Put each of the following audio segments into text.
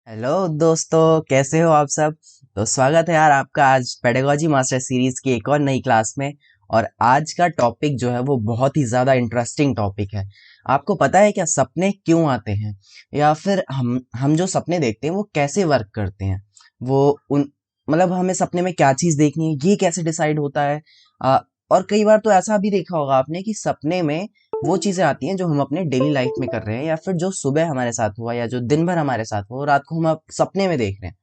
Hello दोस्तों, कैसे हो आप सब। तो स्वागत है यार आपका आज पेडागोजी मास्टर सीरीज की एक और नई क्लास में। और आज का टॉपिक जो है वो बहुत ही ज़्यादा इंटरेस्टिंग टॉपिक है। आपको पता है क्या सपने क्यों आते हैं, या फिर हम जो सपने देखते हैं वो कैसे वर्क करते हैं। वो उन मतलब हमें सपने में क्या चीज़ देखनी है ये कैसे डिसाइड होता है। और कई बार तो ऐसा भी देखा होगा आपने कि सपने में वो चीजें आती हैं जो हम अपने डेली लाइफ में कर रहे हैं, या फिर जो सुबह हमारे साथ हुआ, या जो दिन भर हमारे साथ हुआ, रात को हम अब सपने में देख रहे हैं।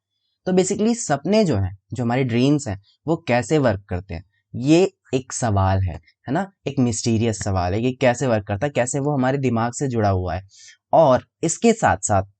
तो बेसिकली सपने जो हैं, जो हमारे ड्रीम्स हैं, वो कैसे वर्क करते हैं, ये एक सवाल है ना। एक मिस्टीरियस सवाल है कि कैसे वर्क करता है, कैसे वो हमारे दिमाग से जुड़ा हुआ है। और इसके साथ साथ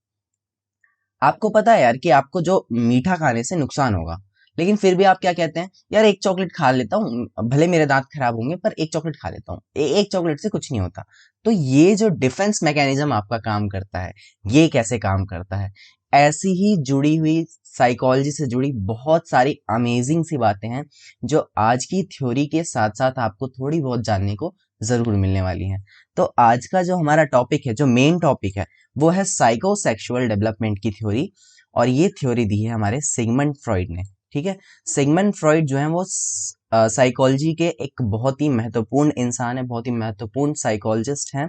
आपको पता है यार कि आपको जो मीठा खाने से नुकसान होगा, लेकिन फिर भी आप क्या कहते हैं, यार एक चॉकलेट खा लेता हूँ, भले मेरे दांत खराब होंगे पर एक चॉकलेट खा लेता हूँ, एक चॉकलेट से कुछ नहीं होता। तो ये जो डिफेंस मैकेनिज्म आपका काम करता है, ये कैसे काम करता है। ऐसी ही जुड़ी हुई साइकोलॉजी से जुड़ी बहुत सारी अमेजिंग सी बातें हैं जो आज की थ्योरी के साथ साथ आपको थोड़ी बहुत जानने को जरूर मिलने वाली हैं। तो आज का जो हमारा टॉपिक है, जो मेन टॉपिक है, वो है साइकोसेक्सुअल डेवलपमेंट की थ्योरी। और ये थ्योरी दी है हमारे सिगमंड फ्रॉइड ने। ठीक है। सिगमंड फ्रॉइड जो है वो साइकोलॉजी के एक बहुत ही महत्वपूर्ण इंसान है, बहुत ही महत्वपूर्ण साइकोलॉजिस्ट हैं।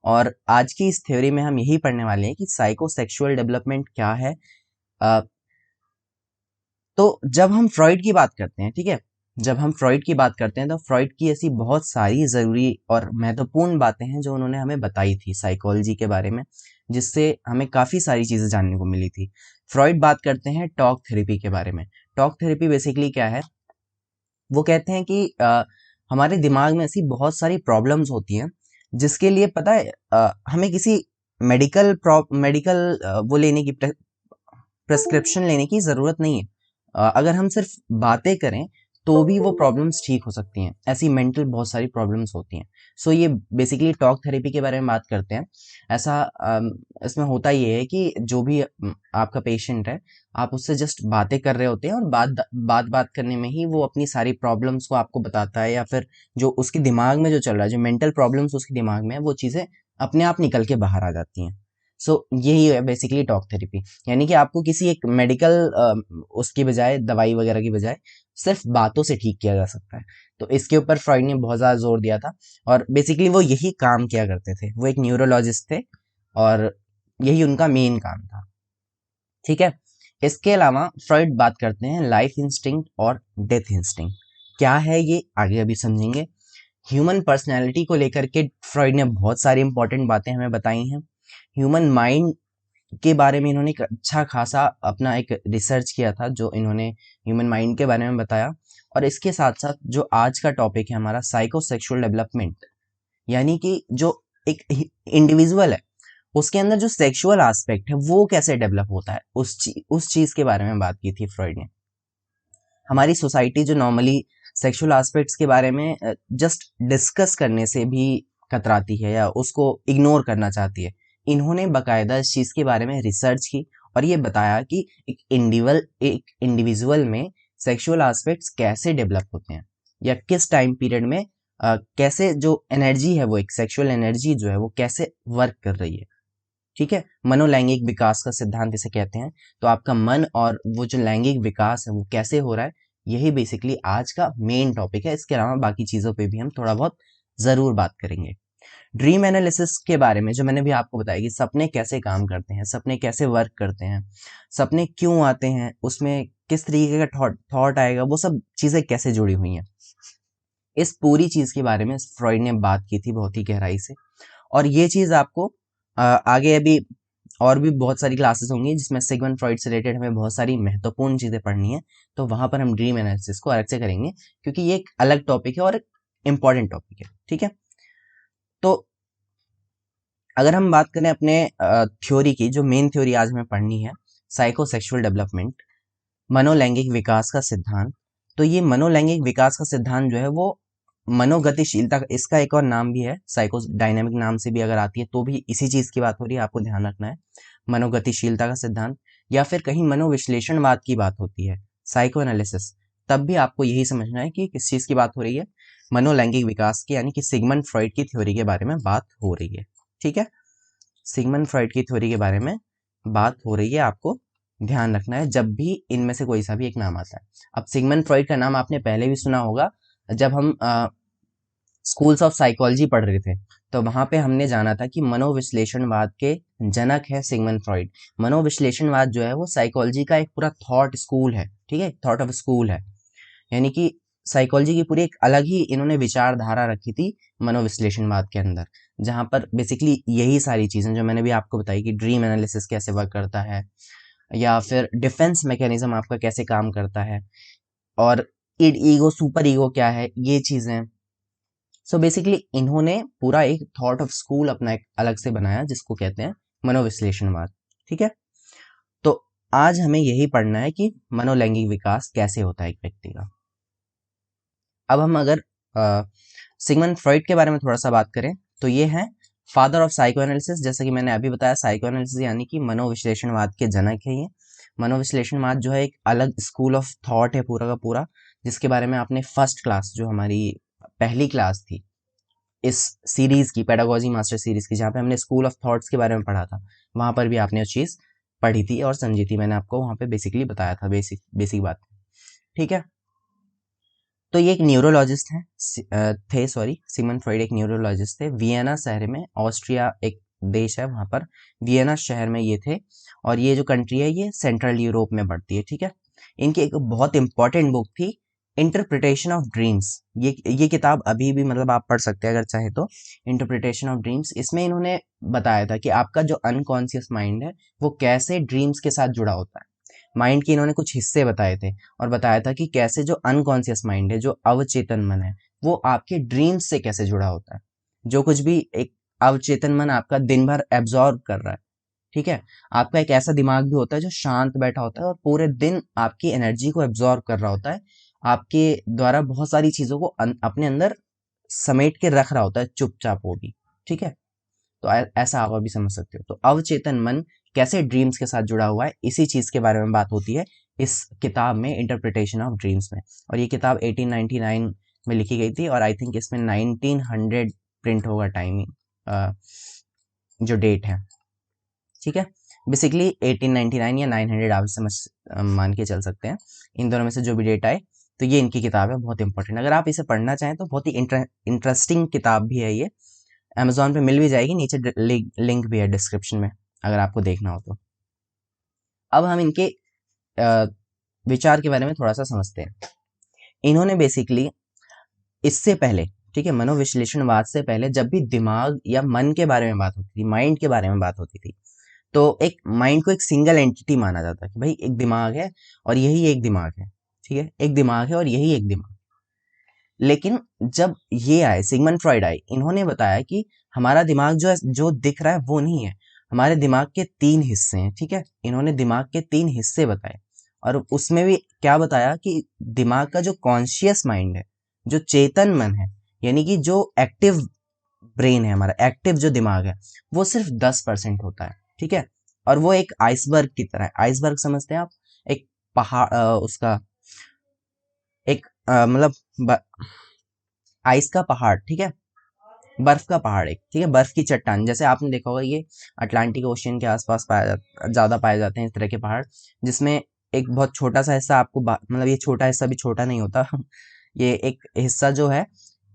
और आज की इस थ्योरी में हम यही पढ़ने वाले हैं कि साइकोसेक्सुअल डेवलपमेंट क्या है। अ, तो जब हम फ्रॉइड की बात करते हैं, ठीक है, जब हम फ्रॉइड की बात करते हैं तो फ्रॉइड की ऐसी बहुत सारी ज़रूरी और महत्वपूर्ण बातें हैं जो उन्होंने हमें बताई थी साइकोलॉजी के बारे में, जिससे हमें काफ़ी सारी चीज़ें जानने को मिली थी। फ्रॉइड बात करते हैं टॉक थेरेपी के बारे में। टॉक थेरेपी बेसिकली क्या है, वो कहते हैं कि हमारे दिमाग में ऐसी बहुत सारी प्रॉब्लम्स होती हैं जिसके लिए पता है हमें किसी मेडिकल वो लेने की प्रेस्क्रिप्शन लेने की ज़रूरत नहीं है। अगर हम सिर्फ बातें करें तो भी वो प्रॉब्लम्स ठीक हो सकती हैं। ऐसी मेंटल बहुत सारी प्रॉब्लम्स होती हैं। सो ये बेसिकली टॉक थेरेपी के बारे में बात करते हैं। ऐसा इसमें होता ये है कि जो भी आपका पेशेंट है, आप उससे जस्ट बातें कर रहे होते हैं, और बात बात बात करने में ही वो अपनी सारी प्रॉब्लम्स को आपको बताता है, या फिर जो उसके दिमाग में जो चल रहा है, जो मेंटल प्रॉब्लम्स उसके दिमाग में है, वो चीज़ें अपने आप निकल के बाहर आ जाती हैं। सो यही है बेसिकली टॉक थेरेपी। यानी कि आपको किसी एक मेडिकल उसकी बजाय, दवाई वगैरह की बजाय, सिर्फ बातों से ठीक किया जा सकता है। तो इसके ऊपर फ्रॉइड ने बहुत ज़्यादा जोर दिया था। और बेसिकली वो यही काम किया करते थे, वो एक न्यूरोलॉजिस्ट थे, और यही उनका मेन काम था। ठीक है। इसके अलावा फ्रॉइड बात करते हैं लाइफ इंस्टिंक्ट और डेथ इंस्टिंक्ट। क्या है ये आगे अभी समझेंगे। ह्यूमन पर्सनैलिटी को लेकर के फ्रॉइड ने बहुत सारी इंपॉर्टेंट बातें हमें बताई हैं। ह्यूमन माइंड के बारे में इन्होंने एक अच्छा खासा अपना एक रिसर्च किया था, जो इन्होंने ह्यूमन माइंड के बारे में बताया। और इसके साथ साथ जो आज का टॉपिक है हमारा, साइकोसेक्सुअल डेवलपमेंट, यानी कि जो एक इंडिविजुअल है उसके अंदर जो सेक्सुअल एस्पेक्ट है वो कैसे डेवलप होता है, उस चीज के बारे में बात की थी फ्रॉइड ने। हमारी सोसाइटी जो नॉर्मली सेक्सुअल एस्पेक्ट्स के बारे में जस्ट डिस्कस करने से भी कतराती है, या उसको इग्नोर करना चाहती है, इन्होंने बकायदा इस चीज़ के बारे में रिसर्च की। और ये बताया कि एक इंडिविजुअल में सेक्सुअल एस्पेक्ट्स कैसे डेवलप होते हैं, या किस टाइम पीरियड में कैसे जो एनर्जी है, वो एक सेक्सुअल एनर्जी जो है वो कैसे वर्क कर रही है। ठीक है। मनोलैंगिक विकास का सिद्धांत इसे कहते हैं। तो आपका मन और वो जो लैंगिक विकास है वो कैसे हो रहा है, यही बेसिकली आज का मेन टॉपिक है। इसके अलावा बाकी चीज़ों पे भी हम थोड़ा बहुत ज़रूर बात करेंगे। ड्रीम एनालिसिस के बारे में जो मैंने भी आपको बताया कि सपने कैसे काम करते हैं, सपने कैसे वर्क करते हैं, सपने क्यों आते हैं, उसमें किस तरीके का थॉट थॉट आएगा, वो सब चीज़ें कैसे जुड़ी हुई हैं, इस पूरी चीज़ के बारे में फ्रॉइड ने बात की थी बहुत ही गहराई से। और ये चीज़ आपको आगे अभी और भी बहुत सारी क्लासेस होंगी जिसमें सिगमंड फ्रॉइड से रिलेटेड हमें बहुत सारी महत्वपूर्ण चीज़ें पढ़नी है। तो वहां पर हम ड्रीम एनालिसिस को अलग से करेंगे, क्योंकि ये एक अलग टॉपिक है और एक इम्पॉर्टेंट टॉपिक है। ठीक है। तो अगर हम बात करें अपने थ्योरी की, जो मेन थ्योरी आज हमें पढ़नी है, साइकोसेक्सुअल डेवलपमेंट, मनोलैंगिक विकास का सिद्धांत। तो ये मनोलैंगिक विकास का सिद्धांत जो है वो मनोगतिशीलता, इसका एक और नाम भी है, साइको डायनेमिक नाम से भी अगर आती है तो भी इसी चीज की बात हो रही है, आपको ध्यान रखना है। मनोगतिशीलता का सिद्धांत, या फिर कहीं मनोविश्लेषणवाद की बात होती है, साइको एनालिसिस, तब भी आपको यही समझना है कि किस चीज की बात हो रही है, मनोलैंगिक विकास की, यानी कि सिगमंड फ्रॉइड की थ्योरी के बारे में बात हो रही है। ठीक है। सिगमंड फ्रॉइड की थ्योरी के बारे में बात हो रही है आपको ध्यान रखना है जब भी इनमें से कोई सा भी एक नाम आता है। अब सिगमंड फ्रॉइड का नाम आपने पहले भी सुना होगा, जब हम स्कूल्स ऑफ साइकोलॉजी पढ़ रहे थे तो वहां पे हमने जाना था कि मनोविश्लेषणवाद के जनक है सिगमंड फ्रॉइड। मनोविश्लेषणवाद जो है वो साइकोलॉजी का एक पूरा थॉट स्कूल है, ठीक है, थॉट ऑफ स्कूल है। यानी कि साइकोलॉजी की पूरी एक अलग ही इन्होंने विचारधारा रखी थी मनोविश्लेषणवाद के अंदर, जहां पर बेसिकली यही सारी चीजें जो मैंने भी आपको बताई कि ड्रीम एनालिसिस कैसे वर्क करता है, या फिर डिफेंस मैकेनिज्म आपका कैसे काम करता है, और इड ईगो सुपर ईगो क्या है, ये चीजें। सो बेसिकली इन्होंने पूरा एक थॉट ऑफ स्कूल अपना एक अलग से बनाया जिसको कहते हैं मनोविश्लेषणवाद, ठीक है। तो आज हमें यही पढ़ना है कि मनोलैंगिक विकास कैसे होता है एक व्यक्ति का। अब हम अगर सिगमंड फ्रॉइड के बारे में थोड़ा सा बात करें तो ये है फादर ऑफ साइको एनालिसिस। जैसे कि मैंने अभी बताया, साइको एनालिसिस यानी कि मनोविश्लेषणवाद के जनक है ये। मनोविश्लेषणवाद जो है एक अलग स्कूल ऑफ थॉट है पूरा का पूरा, जिसके बारे में आपने फर्स्ट क्लास, जो हमारी पहली क्लास थी इस सीरीज की, पेडागोजी मास्टर सीरीज की, जहाँ पे हमने स्कूल ऑफ थॉट्स के बारे में पढ़ा था, वहां पर भी आपने वो चीज पढ़ी थी और समझी थी। मैंने आपको वहां पे बेसिकली बताया था बेसिक बेसिक बात, ठीक है। तो ये एक न्यूरोलॉजिस्ट हैं, थे, सॉरी, सिगमंड फ्रॉइड एक न्यूरोलॉजिस्ट थे। वियना शहर में, ऑस्ट्रिया एक देश है, वहां पर वियना शहर में ये थे। और ये जो कंट्री है ये सेंट्रल यूरोप में पड़ती है, ठीक है। इनकी एक बहुत इंपॉर्टेंट बुक थी, इंटरप्रिटेशन ऑफ ड्रीम्स। ये किताब अभी भी मतलब आप पढ़ सकते हैं अगर चाहे तो, इंटरप्रिटेशन ऑफ ड्रीम्स। इसमें इन्होंने बताया था कि आपका जो अनकॉन्शियस माइंड है वो कैसे ड्रीम्स के साथ जुड़ा होता है। माइंड के इन्होंने कुछ हिस्से बताए थे और बताया था कि कैसे जो अनकॉन्शियस माइंड है, जो अवचेतन मन है, वो आपके ड्रीम्स से कैसे जुड़ा होता है। जो कुछ भी एक अवचेतन मन आपका दिन भर एब्जॉर्ब कर रहा है, ठीक है। आपका एक ऐसा दिमाग भी होता है जो शांत बैठा होता है और पूरे दिन आपकी एनर्जी को एब्जॉर्ब कर रहा होता है, आपके द्वारा बहुत सारी चीजों को अपने अंदर समेट के रख रहा होता है चुपचाप वो भी, ठीक है। तो ऐसा आप अभी समझ सकते हो। तो अवचेतन मन कैसे ड्रीम्स के साथ जुड़ा हुआ है, इसी चीज के बारे में बात होती है इस किताब में, इंटरप्रिटेशन ऑफ ड्रीम्स में। और ये किताब 1899 में लिखी गई थी और आई थिंक इसमें 1900 प्रिंट होगा टाइमिंग, जो डेट है, ठीक है। बेसिकली 1899 या 900 आप समझ मान के चल सकते हैं, इन दोनों में से जो भी डेट आए। तो ये इनकी किताब है, बहुत इंपॉर्टेंट। अगर आप इसे पढ़ना चाहें तो बहुत ही इंटरेस्टिंग किताब भी है ये। अमेजोन पे मिल भी जाएगी, नीचे लिंक भी है डिस्क्रिप्शन में अगर आपको देखना हो तो। अब हम इनके अ, विचार के बारे में थोड़ा सा समझते हैं। इन्होंने बेसिकली इससे पहले, ठीक है, मनोविश्लेषणवाद से पहले जब भी दिमाग या मन के बारे में बात होती थी, माइंड के बारे में बात होती थी, तो एक माइंड को एक सिंगल एंटिटी माना जाता है कि भाई एक दिमाग है और यही एक दिमाग है, ठीक है, एक दिमाग है और यही एक दिमाग। लेकिन जब ये आए, सिगमंड फ्रॉइड आए, इन्होंने बताया कि हमारा दिमाग जो है, जो दिख रहा है वो नहीं है, हमारे दिमाग के तीन हिस्से हैं, ठीक है। इन्होंने दिमाग के तीन हिस्से बताए और उसमें भी क्या बताया कि दिमाग का जो कॉन्शियस माइंड है, जो चेतन मन है, यानी कि जो एक्टिव ब्रेन है हमारा, एक्टिव जो दिमाग है, वो सिर्फ 10% होता है, ठीक है। और वो एक आइसबर्ग की तरह है। आइसबर्ग समझते हैं आप, एक पहाड़, उसका एक मतलब आइस का पहाड़, ठीक है, बर्फ का पहाड़ एक, ठीक है, बर्फ की चट्टान। जैसे आपने देखा होगा ये अटलांटिक ओशियन के आसपास ज्यादा पाए जाते हैं इस तरह के पहाड़, जिसमें एक बहुत छोटा सा हिस्सा आपको मतलब ये छोटा हिस्सा भी छोटा नहीं होता ये एक हिस्सा जो है,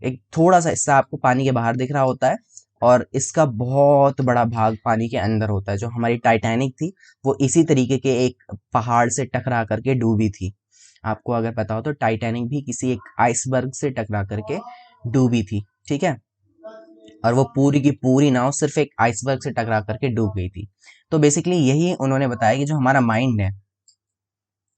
एक थोड़ा सा हिस्सा आपको पानी के बाहर दिख रहा होता है और इसका बहुत बड़ा भाग पानी के अंदर होता है। जो हमारी टाइटैनिक थी वो इसी तरीके के एक पहाड़ से टकरा करके डूबी थी। आपको अगर पता हो तो टाइटैनिक भी किसी एक आइसबर्ग से टकरा करके डूबी थी, ठीक है। और वो पूरी की पूरी नाव सिर्फ एक आइसबर्ग से टकरा करके डूब गई थी। तो बेसिकली यही उन्होंने बताया कि जो हमारा माइंड है,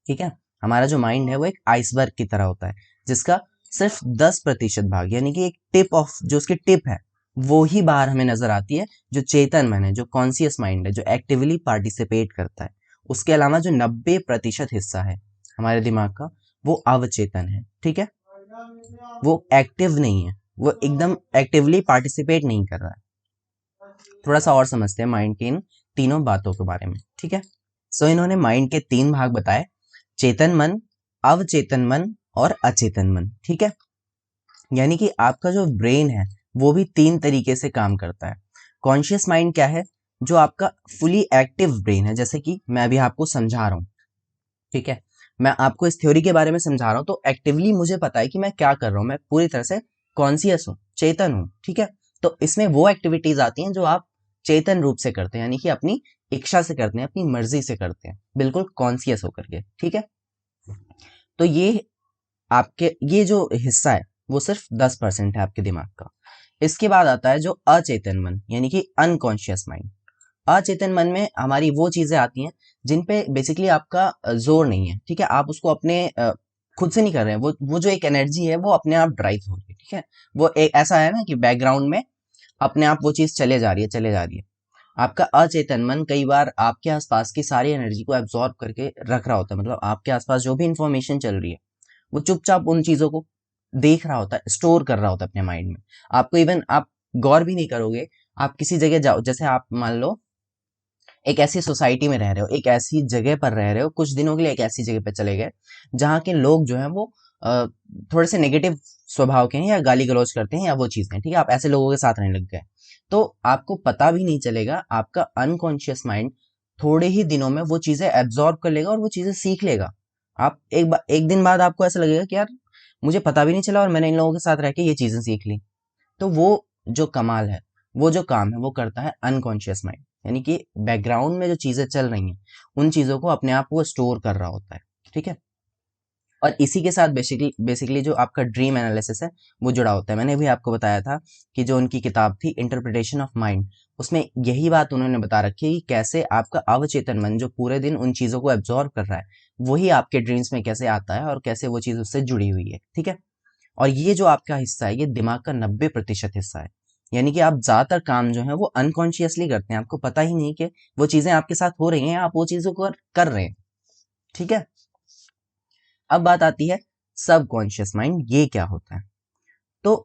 ठीक है, हमारा जो माइंड है वो एक आइसबर्ग की तरह होता है, जिसका सिर्फ 10% भाग, यानी कि एक टिप ऑफ, जो उसकी टिप है वो ही बाहर हमें नजर आती है। जो चेतन मन है, जो कॉन्शियस माइंड है, जो एक्टिवली पार्टिसिपेट करता है, उसके अलावा जो 90% हिस्सा है हमारे दिमाग का, वो अवचेतन है, ठीक है, वो एक्टिव नहीं है, वो एकदम एक्टिवली पार्टिसिपेट नहीं कर रहा है। थोड़ा सा और समझते हैं माइंड की इन तीनों बातों के बारे में, ठीक है। सो इन्होंने माइंड के तीन भाग बताए, चेतन मन, अवचेतन मन और अचेतन मन, ठीक है। यानी कि आपका जो ब्रेन है वो भी तीन तरीके से काम करता है। कॉन्शियस माइंड क्या है, जो आपका फुली एक्टिव ब्रेन है, जैसे कि मैं अभी आपको समझा रहा हूँ, ठीक है, मैं आपको इस थ्योरी के बारे में समझा रहा हूँ, तो एक्टिवली मुझे पता है कि मैं क्या कर रहा हूँ, मैं पूरी तरह से कॉन्सियस हूँ, चेतन हूँ, ठीक है। तो इसमें वो एक्टिविटीज आती हैं जो आप चेतन रूप से करते हैं, यानी कि अपनी इच्छा से करते हैं, अपनी मर्जी से करते हैं, बिल्कुल कॉन्सियस होकर के, ठीक है। तो ये जो हिस्सा है वो सिर्फ 10% है आपके दिमाग का। इसके बाद आता है जो अचेतन मन, यानी कि अनकॉन्शियस माइंड। अचेतन मन में हमारी वो चीजें आती हैं जिन पे बेसिकली आपका जोर नहीं है, ठीक है, आप उसको अपने खुद से नहीं कर रहे हैं, वो जो एक एनर्जी है वो अपने आप ड्राइव हो रही है, ठीक है। वो एक ऐसा है ना कि बैकग्राउंड में अपने आप वो चीज चले जा रही है, चले जा रही है। आपका अचेतन मन कई बार आपके आसपास की सारी एनर्जी को एब्जॉर्ब करके रख रहा होता है, मतलब आपके आसपास जो भी इंफॉर्मेशन चल रही है वो चुपचाप उन चीजों को देख रहा होता है, स्टोर कर रहा होता है अपने माइंड में। आपको इवन आप गौर भी नहीं करोगे। आप किसी जगह जाओ, जैसे आप मान लो एक ऐसी सोसाइटी में रह रहे हो, एक ऐसी जगह पर रह रहे हो, कुछ दिनों के लिए एक ऐसी जगह पर चले गए जहाँ के लोग जो है वो अ, थोड़े से नेगेटिव स्वभाव के हैं या गाली गलौज करते हैं या वो चीजें, ठीक है, आप ऐसे लोगों के साथ रहने लग गए, तो आपको पता भी नहीं चलेगा, आपका अनकॉन्शियस माइंड थोड़े ही दिनों में वो चीजें एब्जॉर्ब कर लेगा और वो चीजें सीख लेगा। आप एक दिन बाद आपको ऐसा लगेगा कि यार मुझे पता भी नहीं चला और मैंने इन लोगों के साथ रह के ये चीजें सीख ली। तो वो जो कमाल है, वो जो काम है वो करता है अनकॉन्शियस माइंड, यानी कि बैकग्राउंड में जो चीजें चल रही हैं उन चीजों को अपने आप वो स्टोर कर रहा होता है, ठीक है। और इसी के साथ बेसिकली बेसिकली जो आपका ड्रीम एनालिसिस है वो जुड़ा होता है। मैंने भी आपको बताया था कि जो उनकी किताब थी इंटरप्रिटेशन ऑफ माइंड, उसमें यही बात उन्होंने बता रखी है कि कैसे आपका अवचेतन मन जो पूरे दिन उन चीजों को एब्जॉर्व कर रहा है वही आपके ड्रीम्स में कैसे आता है और कैसे वो चीज उससे जुड़ी हुई है, ठीक है। और ये जो आपका हिस्सा है ये दिमाग का 90% हिस्सा है, यानी कि आप ज्यादातर काम जो है वो अनकॉन्शियसली करते हैं, आपको पता ही नहीं कि वो चीजें आपके साथ हो रही हैं, आप वो चीजों को कर रहे हैं, ठीक है। अब बात आती है सबकॉन्शियस माइंड, ये क्या होता है। तो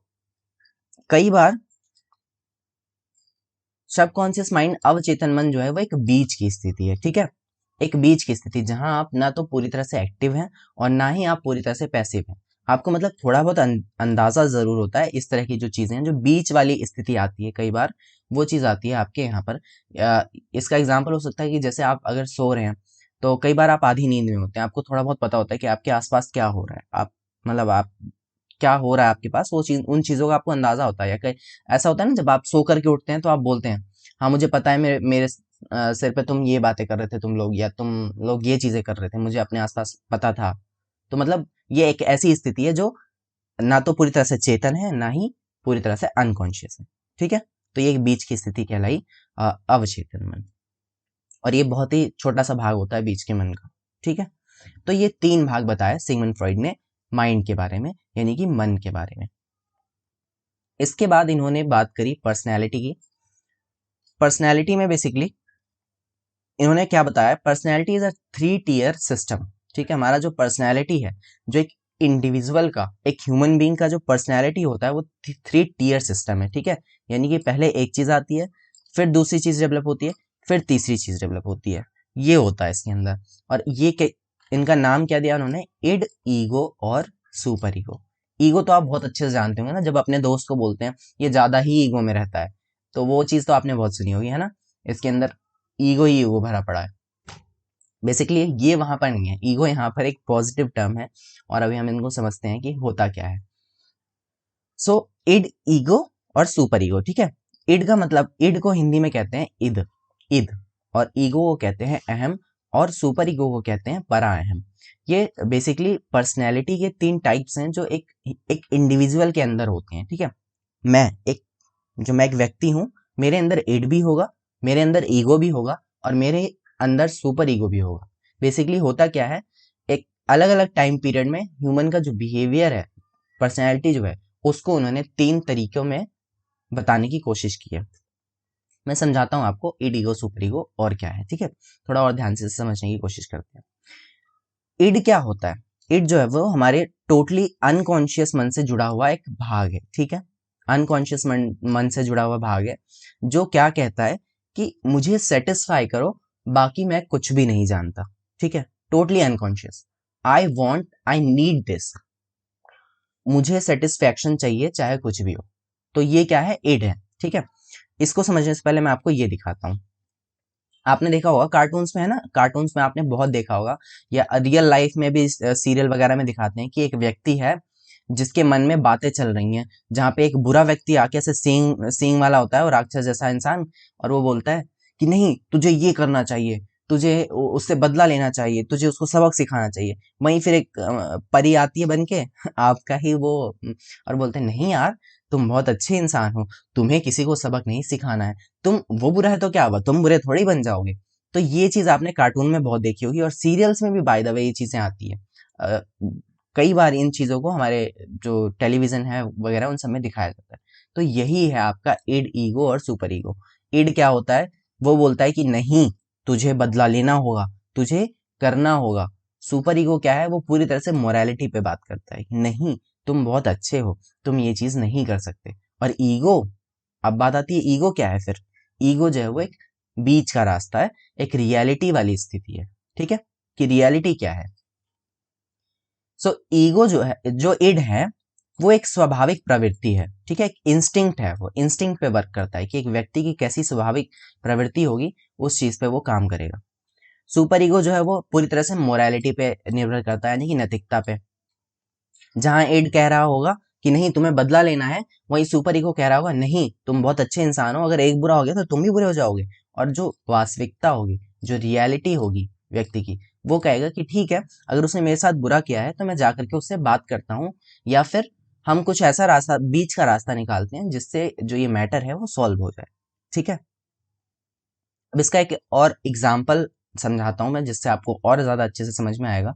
कई बार सबकॉन्शियस माइंड अवचेतन मन जो है वो एक बीच की स्थिति है, ठीक है। एक बीच की स्थिति जहां आप ना तो पूरी तरह से एक्टिव हैं और ना ही आप पूरी तरह से पैसिव हैं। आपको मतलब थोड़ा बहुत अंदाजा जरूर होता है, इस तरह की जो चीजें हैं जो बीच वाली स्थिति आती है कई बार वो चीज आती है आपके यहाँ पर। इसका एग्जाम्पल हो सकता है कि जैसे आप अगर सो रहे हैं तो कई बार आप आधी नींद में होते हैं, आपको थोड़ा बहुत पता होता है कि आपके आसपास क्या हो रहा है, आप मतलब आप क्या हो रहा है आपके पास, वो चीज उन चीजों का आपको अंदाजा होता है। या कहीं ऐसा होता है ना जब आप सो करके उठते हैं तो आप बोलते हैं हाँ मुझे पता है मेरे मेरे सिर पे तुम ये बातें कर रहे थे तुम लोग, या तुम लोग ये चीजें कर रहे थे, मुझे अपने आसपास पता था। तो मतलब ये एक ऐसी स्थिति है जो ना तो पूरी तरह से चेतन है ना ही पूरी तरह से अनकॉन्शियस है, ठीक है। तो ये एक बीच की स्थिति कहलाई अवचेतन मन। और ये बहुत ही छोटा सा भाग होता है बीच के मन का, ठीक है। तो ये 3 भाग बताए सिगमंड फ्रॉइड ने माइंड के बारे में, यानी कि मन के बारे में। इसके बाद इन्होंने बात करी पर्सनैलिटी की। पर्सनैलिटी में बेसिकली इन्होंने क्या बताया, personality is a 3 tier system, ठीक है। हमारा जो पर्सनैलिटी है, जो एक इंडिविजुअल का, एक ह्यूमन बीइंग का जो पर्सनैलिटी होता है वो 3 टियर सिस्टम है, ठीक है। यानी कि पहले एक चीज आती है, फिर दूसरी चीज डेवलप होती है, फिर तीसरी चीज डेवलप होती है, ये होता है इसके अंदर। और इनका नाम क्या दिया उन्होंने, इड, ईगो और सुपर ईगो। ईगो तो आप बहुत अच्छे से जानते होंगे ना, जब अपने दोस्त को बोलते हैं ये ज्यादा ही ईगो में रहता है, तो वो चीज तो आपने बहुत सुनी होगी, है ना। इसके अंदर ईगो ही ईगो भरा पड़ा है। बेसिकली ये वहां पर नहीं है, ईगो यहाँ पर एक पॉजिटिव टर्म है और अभी हम इनको समझते हैं कि होता क्या है। सो इड, ईगो और सुपर ईगो, ठीक है। इड का मतलब, इड को हिंदी में कहते हैं इद, इद, और ईगो को कहते हैं अहम, और सुपर ईगो को कहते हैं परा अहम। ये बेसिकली पर्सनैलिटी के 3 टाइप्स हैं जो एक इंडिविजुअल के अंदर होते हैं, ठीक है। मैं एक मैं एक व्यक्ति हूँ, मेरे अंदर इड भी होगा, मेरे अंदर ईगो भी होगा और मेरे अंदर सुपर ईगो भी होगा। बेसिकली होता क्या है, एक अलग अलग टाइम पीरियड में ह्यूमन का जो बिहेवियर है, पर्सनैलिटी जो है, उसको उन्होंने 3 तरीकों में बताने की कोशिश की है। मैं समझाता हूँ आपको इड, ईगो, सुपर ईगो और क्या है, ठीक है। थोड़ा और ध्यान से समझने की कोशिश करते हैं। इड क्या होता है, इड जो है वो हमारे टोटली अनकॉन्शियस मन से जुड़ा हुआ एक भाग है, ठीक है। अनकॉन्शियस मन से जुड़ा हुआ भाग है जो क्या कहता है कि मुझे सेटिस्फाई करो, बाकी मैं कुछ भी नहीं जानता, ठीक है। Totally unconscious, I want, I need this, मुझे सेटिस्फैक्शन चाहिए चाहे कुछ भी हो। तो ये क्या है, इड है, ठीक है। इसको समझने से पहले मैं आपको ये दिखाता हूँ। आपने देखा होगा कार्टून्स में, है ना, कार्टून्स में आपने बहुत देखा होगा, या रियल लाइफ में भी सीरियल वगैरह में दिखाते हैं कि एक व्यक्ति है जिसके मन में बातें चल रही हैं, जहाँ पे एक बुरा व्यक्ति आके ऐसे सींग सींग वाला होता है और राक्षस जैसा इंसान, और वो बोलता है कि नहीं तुझे ये करना चाहिए, तुझे उससे बदला लेना चाहिए, तुझे उसको सबक सिखाना चाहिए। वहीं फिर एक परी आती है बन के आपका ही वो, और बोलते हैं नहीं यार, तुम बहुत अच्छे इंसान हो, तुम्हें किसी को सबक नहीं सिखाना है, तुम वो बुरा है तो क्या हुआ, तुम बुरे थोड़ी बन जाओगे। तो ये चीज आपने कार्टून में बहुत देखी होगी, और सीरियल्स में भी बाय द वे ये चीजें आती है। अ, कई बार इन चीजों को हमारे जो टेलीविजन है वगैरह उन सब में दिखाया जाता है। तो यही है आपका इड, ईगो और सुपर ईगो। इड क्या होता है, वो बोलता है कि नहीं, तुझे बदला लेना होगा, तुझे करना होगा। सुपर ईगो क्या है, वो पूरी तरह से मोरालिटी पे बात करता है कि नहीं, तुम बहुत अच्छे हो, तुम ये चीज नहीं कर सकते। और ईगो, अब बात आती है ईगो क्या है फिर। ईगो जो है वो एक बीच का रास्ता है, एक रियलिटी वाली स्थिति है। ठीक है, कि रियलिटी क्या है। सो ईगो जो है, जो इड है, वो एक स्वाभाविक प्रवृत्ति है। ठीक है, एक इंस्टिंक्ट है, वो इंस्टिंक्ट पे वर्क करता है कि एक व्यक्ति की कैसी स्वाभाविक प्रवृत्ति होगी, उस चीज पे वो काम करेगा। सुपर ईगो जो है वो पूरी तरह से मोरालिटी पे निर्भर करता है, यानी कि नैतिकता पे। जहां एड कह रहा होगा कि नहीं तुम्हें बदला लेना है, वहीं सुपर ईगो कह रहा होगा नहीं, तुम बहुत अच्छे इंसान हो, अगर एक बुरा हो गया तो तुम भी बुरे हो जाओगे। और जो वास्तविकता होगी, जो रियलिटी होगी व्यक्ति की, वो कहेगा कि ठीक है, अगर उसने मेरे साथ बुरा किया है तो मैं जाकर के उससे बात करता हूँ, या फिर हम कुछ ऐसा रास्ता, बीच का रास्ता निकालते हैं जिससे जो ये मैटर है वो सॉल्व हो जाए। ठीक है, अब इसका एक और एग्जाम्पल समझाता हूं मैं, जिससे आपको और ज्यादा अच्छे से समझ में आएगा।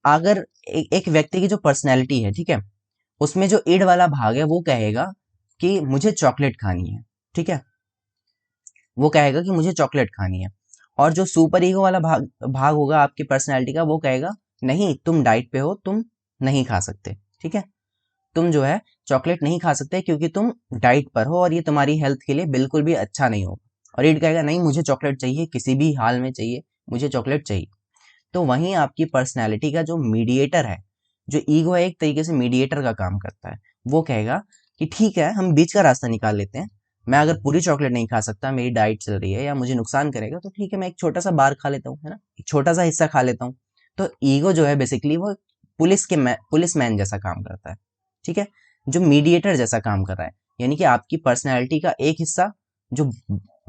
अगर एक व्यक्ति की जो पर्सनैलिटी है, ठीक है, उसमें जो ईड वाला भाग है वो कहेगा कि मुझे चॉकलेट खानी है। ठीक है, वो कहेगा कि मुझे चॉकलेट खानी है। और जो सुपर ईगो वाला भाग भाग होगा आपकी पर्सनैलिटी का, वो कहेगा नहीं, तुम डाइट पे हो, तुम नहीं खा सकते। ठीक है, तुम जो है चॉकलेट नहीं खा सकते क्योंकि तुम डाइट पर हो और ये तुम्हारी हेल्थ के लिए बिल्कुल भी अच्छा नहीं होगा। और ईड कहेगा नहीं, मुझे चॉकलेट चाहिए, किसी भी हाल में चाहिए, मुझे चॉकलेट चाहिए। तो वहीं आपकी पर्सनैलिटी का जो मीडिएटर है, जो ईगो है, एक तरीके से मीडिएटर का काम करता है। वो कहेगा कि ठीक है, हम बीच का रास्ता निकाल लेते हैं, मैं अगर पूरी चॉकलेट नहीं खा सकता, मेरी डाइट चल रही है या मुझे नुकसान करेगा, तो ठीक है, मैं एक छोटा सा बार खा लेता हूँ, है ना, एक छोटा सा हिस्सा खा लेता हूँ। तो ईगो जो है बेसिकली वो पुलिस मैन जैसा काम करता है। ठीक है, जो मीडिएटर जैसा काम कर रहा है, यानी कि आपकी पर्सनैलिटी का एक हिस्सा जो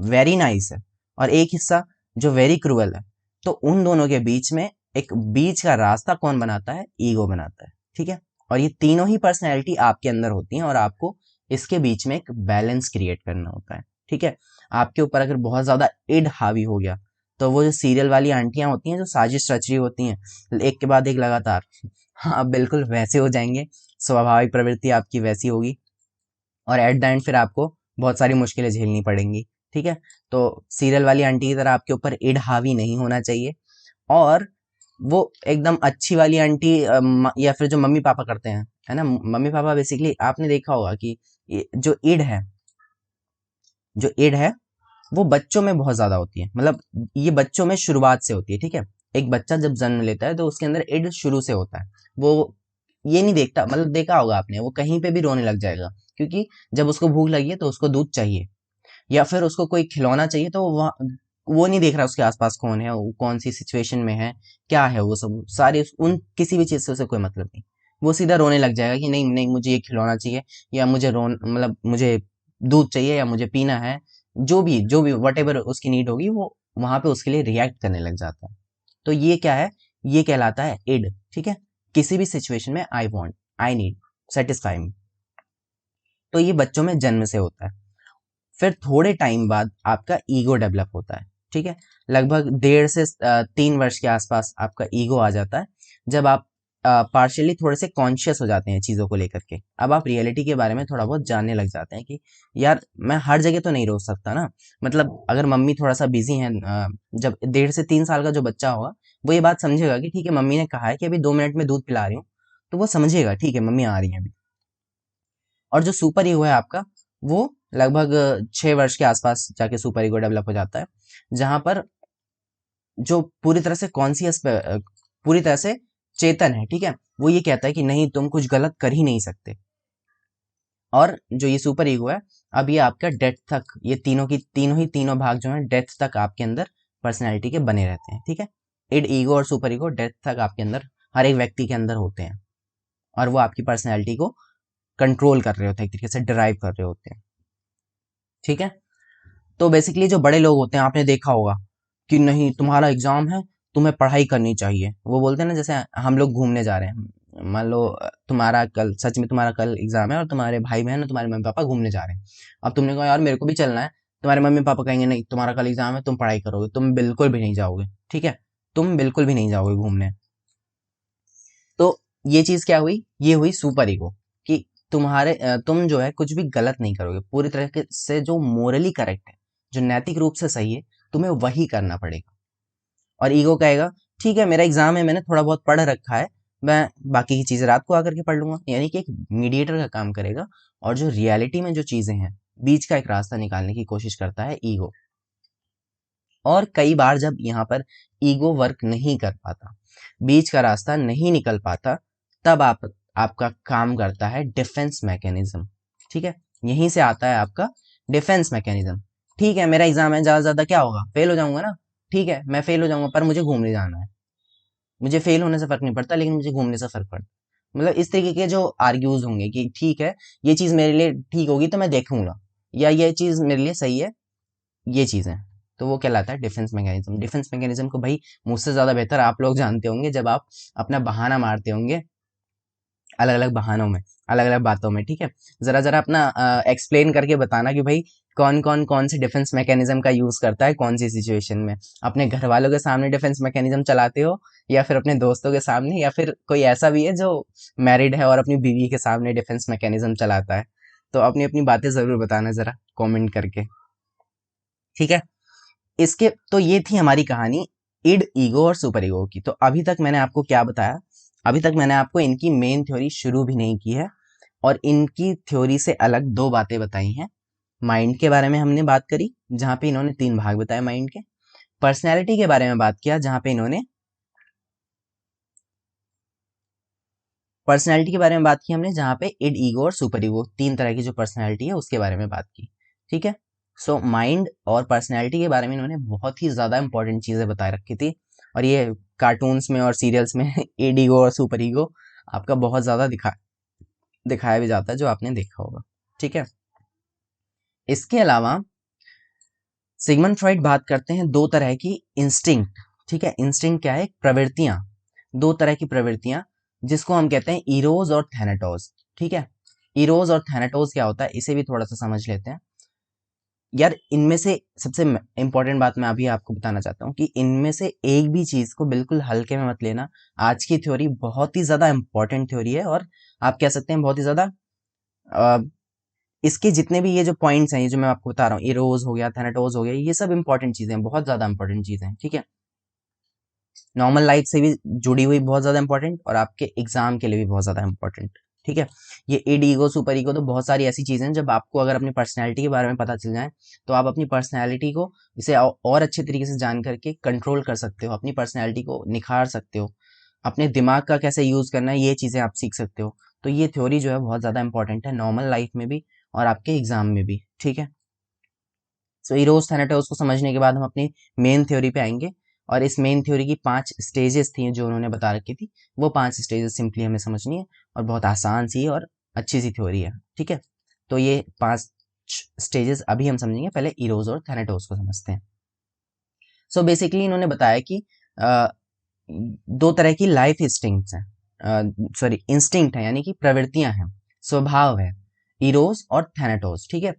वेरी नाइस है, और एक हिस्सा जो वेरी क्रूअल है, तो उन दोनों के बीच में एक बीच का रास्ता कौन बनाता है, ईगो बनाता है। ठीक है, और ये तीनों ही पर्सनैलिटी आपके अंदर होती हैं, और आपको इसके बीच में एक बैलेंस क्रिएट करना होता है। ठीक है, आपके ऊपर अगर बहुत ज्यादा इड हावी हो गया, तो वो जो सीरियल वाली आंटियां होती हैं जो साजिश रच रही होती हैं एक के बाद एक लगातार, हाँ आप बिल्कुल वैसे हो जाएंगे, स्वाभाविक प्रवृत्ति आपकी वैसी होगी, और एट द एंड फिर आपको बहुत सारी मुश्किलें झेलनी पड़ेंगी। ठीक है, तो सीरियल वाली आंटी की तरह आपके ऊपर इड हावी नहीं होना चाहिए, और वो एकदम अच्छी वाली आंटी या फिर जो मम्मी पापा करते हैं, है ना, मम्मी पापा बेसिकली आपने देखा होगा कि जो इड है वो बच्चों में बहुत ज्यादा होती है, मतलब ये बच्चों में शुरुआत से होती है। ठीक है, एक बच्चा जब जन्म लेता है तो उसके अंदर इड शुरू से होता है। वो ये नहीं देखता, मतलब देखा होगा आपने, वो कहीं पे भी रोने लग जाएगा, क्योंकि जब उसको भूख लगी है तो उसको दूध चाहिए, या फिर उसको कोई खिलौना चाहिए, तो वो नहीं देख रहा उसके आसपास कौन है, वो कौन सी सिचुएशन में है, क्या है, वो सब सारी उन किसी भी चीज से उसे कोई मतलब नहीं। वो सीधा रोने लग जाएगा कि नहीं नहीं, मुझे ये खिलौना चाहिए, या मुझे रोन मतलब मुझे दूध चाहिए, या मुझे पीना है, जो भी वट एवर उसकी नीड होगी, वो वहां पे उसके लिए रिएक्ट करने लग जाता है। तो ये क्या है, ये कहलाता है इड। ठीक है, किसी भी सिचुएशन में I want, I need, satisfy me. तो ये बच्चों में जन्म से होता है। फिर थोड़े टाइम बाद आपका ईगो डेवलप होता है। ठीक है, लगभग 1.5 से 3 वर्ष के आसपास आपका ईगो आ जाता है, जब आप पार्शियली थोड़े से कॉन्शियस हो जाते हैं चीज़ों को लेकर के। अब आप रियलिटी के बारे में थोड़ा बहुत जानने लग जाते हैं कि यार मैं हर जगह तो नहीं रोक सकता ना, मतलब अगर मम्मी थोड़ा सा बिजी है, जब 1.5 से 3 साल का जो बच्चा होगा, वो ये बात समझेगा कि ठीक है, मम्मी ने कहा है कि अभी 2 मिनट में दूध पिला रही हूँ, तो वो समझेगा ठीक है मम्मी आ रही है अभी। और जो सुपर ईगो है आपका, वो लगभग 6 वर्ष के आसपास जाके सुपर ईगो डेवलप हो जाता है, जहां पर जो पूरी तरह से कॉन्सियस, पूरी तरह से चेतन है, ठीक है, वो ये कहता है कि नहीं, तुम कुछ गलत कर ही नहीं सकते। और जो ये सुपर ईगो है, अब ये आपका डेथ तक, ये तीनों भाग जो है डेथ तक आपके अंदर पर्सनैलिटी के बने रहते हैं, ठीक है। इड, ईगो और सुपर ईगो डेथ तक आपके अंदर, हर एक व्यक्ति के अंदर होते हैं, और वो आपकी पर्सनैलिटी को कंट्रोल कर रहे होते हैं, एक तरीके से ड्राइव कर रहे होते हैं, ठीक है। तो बेसिकली जो बड़े लोग होते हैं, आपने देखा होगा कि नहीं तुम्हारा एग्जाम है, तुम्हें पढ़ाई करनी चाहिए, वो बोलते हैं ना, जैसे हम लोग घूमने जा रहे हैं, मान लो तुम्हारा कल, सच में तुम्हारा कल एग्जाम है और तुम्हारे भाई बहन और तुम्हारे मम्मी पापा घूमने जा रहे हैं। अब तुमने कहा यार मेरे को भी चलना है, तुम्हारे मम्मी पापा कहेंगे नहीं तुम्हारा कल एग्जाम है, तुम पढ़ाई करोगे, तुम बिल्कुल भी नहीं जाओगे, ठीक है, तुम बिल्कुल भी नहीं जाओगे घूमने। तो ये चीज क्या हुई, ये हुई सुपर ईगो, कि तुम जो है कुछ भी गलत नहीं करोगे, पूरी तरह से जो मोरली करेक्ट है, जो नैतिक रूप से सही है, तुम्हें वही करना पड़ेगा। और ईगो कहेगा ठीक है मेरा एग्जाम है, मैंने थोड़ा बहुत पढ़ रखा है, मैं बाकी की चीजें रात को आकर के पढ़ लूंगा, यानी कि एक मीडिएटर का काम करेगा, और जो रियलिटी में जो चीजें हैं, बीच का एक रास्ता निकालने की कोशिश करता है ईगो। और कई बार जब यहाँ पर ईगो वर्क नहीं कर पाता, बीच का रास्ता नहीं निकल पाता, तब आपका काम करता है डिफेंस मैकेनिज्म, ठीक है। यहीं से आता है आपका डिफेंस मैकेनिज्म। ठीक है मेरा एग्जाम है, ज्यादा से ज्यादा क्या होगा, फेल हो जाऊंगा ना, ठीक है मैं फेल हो जाऊंगा, पर मुझे घूमने जाना है, मुझे फेल होने से फर्क नहीं पड़ता, लेकिन मुझे घूमने से फर्क पड़ता। मतलब इस तरीके के जो आर्ग्यूज होंगे कि ठीक है ये चीज मेरे लिए ठीक होगी तो मैं देखूंगा, या ये चीज मेरे लिए सही है, ये चीजें, तो वो कहलाता है डिफेंस मैकेनिज्म। डिफेंस मैकेनिज्म को भाई मुझसे ज्यादा बेहतर आप लोग जानते होंगे, जब आप अपना बहाना मारते होंगे अलग अलग बहानों में, अलग अलग बातों में, ठीक है। जरा जरा अपना एक्सप्लेन करके बताना कि भाई कौन से डिफेंस मैकेनिज्म का यूज करता है कौन सी सिचुएशन में। अपने घर वालों के सामने डिफेंस मैकेनिज्म चलाते हो, या फिर अपने दोस्तों के सामने, या फिर कोई ऐसा भी है जो मैरिड है और अपनी बीवी के सामने डिफेंस मैकेनिज्म चलाता है। तो अपनी अपनी बातें जरूर बताना जरा कमेंट करके, ठीक है। इसके तो ये थी हमारी कहानी इड, ईगो और सुपर ईगो की। तो अभी तक मैंने आपको क्या बताया, अभी तक मैंने आपको इनकी मेन थ्योरी शुरू भी नहीं की है, और इनकी थ्योरी से अलग दो बातें बताई हैं। माइंड के बारे में हमने बात करी, जहां पे इन्होंने तीन भाग बताए माइंड के। पर्सनैलिटी के बारे में बात किया, जहां पे इन्होंने पर्सनैलिटी के बारे में बात की हमने, जहां पे इड, ईगो और सुपर ईगो, तीन तरह की जो पर्सनैलिटी है उसके बारे में बात की, ठीक है। सो माइंड और पर्सनैलिटी के बारे में इन्होंने बहुत ही ज्यादा इंपॉर्टेंट चीजें बताए रखी थी, और ये कार्टून्स में और सीरियल्स में इड, ईगो और सुपर ईगो आपका बहुत ज्यादा दिखाया भी जाता है, जो आपने देखा होगा, ठीक है। इसके अलावा सिगमंड फ्रॉइड बात करते हैं दो तरह की इंस्टिंक्ट, ठीक है। इंस्टिंक्ट क्या है, प्रवृत्तियां, दो तरह की प्रवृत्तियां, जिसको हम कहते हैं इरोज और थैनाटोस, ठीक है। इरोज और थैनाटोस क्या होता है, इसे भी थोड़ा सा समझ लेते हैं। यार इनमें से सबसे इंपॉर्टेंट बात मैं अभी आपको बताना चाहता हूँ कि इनमें से एक भी चीज को बिल्कुल हल्के में मत लेना। आज की थ्योरी बहुत ही ज्यादा इंपॉर्टेंट थ्योरी है, और आप कह सकते हैं बहुत ही ज्यादा इसके जितने भी ये जो पॉइंट्स हैं, ये जो मैं आपको बता रहा हूँ, इरोज हो गया, थैनाटोस हो गया, ये सब इंपॉर्टेंट चीजें हैं, बहुत ज्यादा इंपॉर्टेंट चीजें हैं, ठीक है। नॉर्मल लाइफ से भी जुड़ी हुई बहुत ज्यादा इंपॉर्टेंट, और आपके एग्जाम के लिए भी बहुत ज्यादा इंपॉर्टेंट, ठीक है। ये इड, ईगो, सुपर ईगो, तो बहुत सारी ऐसी चीजें हैं, जब आपको अगर अपनी पर्सनैलिटी के बारे में पता चल जाए, तो आप अपनी पर्सनैलिटी को इसे और अच्छे तरीके से जान करके कंट्रोल कर सकते हो, अपनी पर्सनैलिटी को निखार सकते हो, अपने दिमाग का कैसे यूज करना है ये चीजें आप सीख सकते हो। तो ये थ्योरी जो है बहुत ज्यादा इंपॉर्टेंट है, नॉर्मल लाइफ में भी और आपके एग्जाम में भी, ठीक है। सो इरोज थैनाटोस को समझने के बाद हम अपनी मेन थ्योरी पे आएंगे, और इस मेन थ्योरी की 5 स्टेजेस थी जो उन्होंने बता रखी थी, वो 5 स्टेजेस सिंपली हमें समझनी है, और बहुत आसान सी और अच्छी सी थ्योरी है, ठीक है। तो ये 5 स्टेजेस अभी हम समझेंगे, पहले इरोज और थैनाटोस को समझते हैं। सो बेसिकली इन्होंने बताया कि अ, दो तरह की लाइफ इंस्टिंक्ट्स हैं, सॉरी इंस्टिंक्ट है, यानी कि प्रवृत्तियां हैं, स्वभाव है, इरोस और थैनाटोस, ठीक है।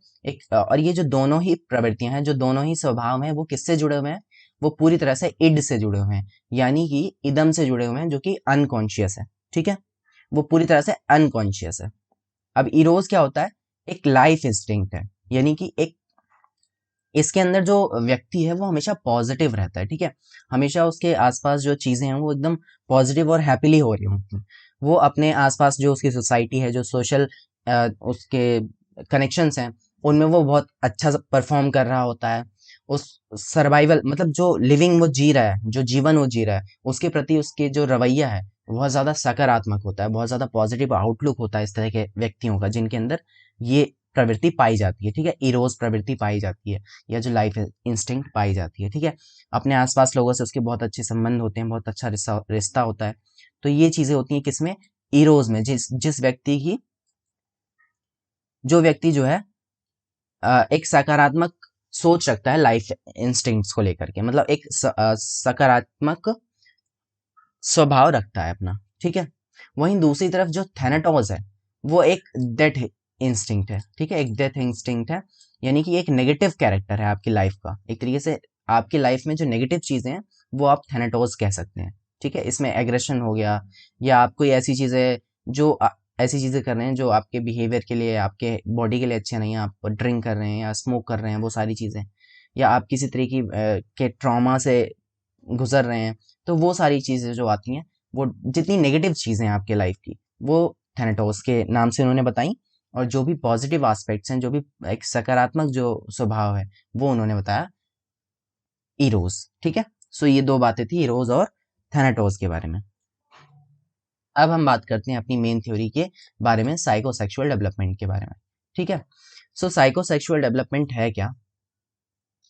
और ये जो दोनों ही प्रवृत्तियां हैं, जो दोनों ही स्वभाव हैं, वो किससे जुड़े हुए हैं, वो पूरी तरह से इड से जुड़े हुए हैं, यानी कि इदम से जुड़े हुए हैं, जो कि अनकॉन्शियस है, ठीक है। वो पूरी तरह से अनकॉन्शियस है। अब इरोस क्या होता है, एक लाइफ इंस्टिंक्ट है, यानी कि एक इसके अंदर जो व्यक्ति है वो हमेशा पॉजिटिव रहता है, ठीक है। हमेशा उसके आसपास जो चीजें हैं वो एकदम पॉजिटिव और हैप्पीली हो रही होती हैं। वो अपने आसपास जो उसकी सोसाइटी है, जो सोशल उसके कनेक्शंस हैं, उनमें वो बहुत अच्छा परफॉर्म कर रहा होता है। उस सर्वाइवल, मतलब जो लिविंग वो जी रहा है, जो जीवन वो जी रहा है, उसके प्रति उसके जो रवैया है बहुत ज्यादा सकारात्मक होता है, बहुत ज्यादा पॉजिटिव आउटलुक होता है इस तरह के व्यक्तियों का, जिनके अंदर ये प्रवृत्ति पाई जाती है, ठीक है, इरोज प्रवृत्ति पाई जाती है, या जो लाइफ इंस्टिंक्ट पाई जाती है, ठीक है। अपने आसपास लोगों से उसके बहुत अच्छे संबंध होते हैं, बहुत अच्छा रिश्ता रिश्ता होता है। तो ये चीजें होती हैं किसमें, इरोज में, जिस जिस व्यक्ति की, जो व्यक्ति जो है एक सकारात्मक सोच रखता है लाइफ इंस्टिंक्ट्स को लेकर के, मतलब एक सकारात्मक स्वभाव रखता है अपना, ठीक है। वहीं दूसरी तरफ जो थैनाटोस है वो एक डेथ इंस्टिंक्ट है, ठीक है, एक डेथ इंस्टिंक्ट है, यानी कि एक नेगेटिव कैरेक्टर है आपकी लाइफ का, एक तरीके से आपकी लाइफ में जो नेगेटिव चीजें हैं वो आप थैनाटोस कह सकते हैं, ठीक है। इसमें एग्रेशन हो गया, या आप कोई ऐसी चीजें जो ऐसी चीजें कर रहे हैं जो आपके बिहेवियर के लिए, आपके बॉडी के लिए अच्छे नहीं है, आप ड्रिंक कर रहे हैं या स्मोक कर रहे हैं, वो सारी चीजें, या आप किसी तरीके के ट्रॉमा से गुजर रहे हैं, तो वो सारी चीजें जो आती हैं, वो जितनी नेगेटिव चीजें हैं आपके लाइफ की, वो थैनाटोस के नाम से उन्होंने बताई। और जो भी पॉजिटिव एस्पेक्ट्स हैं, जो भी एक सकारात्मक जो स्वभाव है, वो उन्होंने बताया इरोज, ठीक है। सो ये दो बातें थी इरोज और थैनाटोस के बारे में। अब हम बात करते हैं अपनी मेन थ्योरी के बारे में, साइकोसेक्सुअल डेवलपमेंट के बारे में, ठीक है। सो साइकोसेक्सुअल डेवलपमेंट है क्या,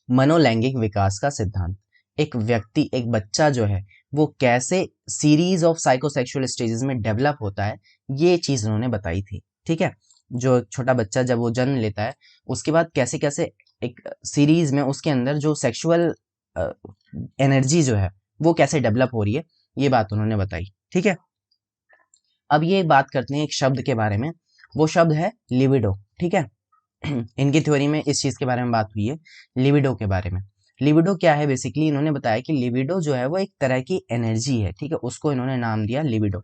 मनोलैंगिक विकास का सिद्धांत। एक व्यक्ति, एक बच्चा जो है वो कैसे सीरीज ऑफ साइकोसेक्सुअल स्टेजेस में डेवलप होता है, ये चीज उन्होंने बताई थी, ठीक है। जो एक छोटा बच्चा जब वो जन्म लेता है, उसके बाद कैसे कैसे एक सीरीज में उसके अंदर जो सेक्सुअल एनर्जी जो है वो कैसे डेवलप हो रही है, ये बात उन्होंने बताई, ठीक है। अब ये बात करते हैं एक शब्द के बारे में, वो शब्द है लिबिडो, ठीक है। इनकी थ्योरी में इस चीज के बारे में बात हुई है, लिबिडो के बारे में। लिबिडो क्या है, बेसिकली इन्होंने बताया कि लिबिडो जो है वो एक तरह की एनर्जी है, ठीक है, उसको इन्होंने नाम दिया लिबिडो।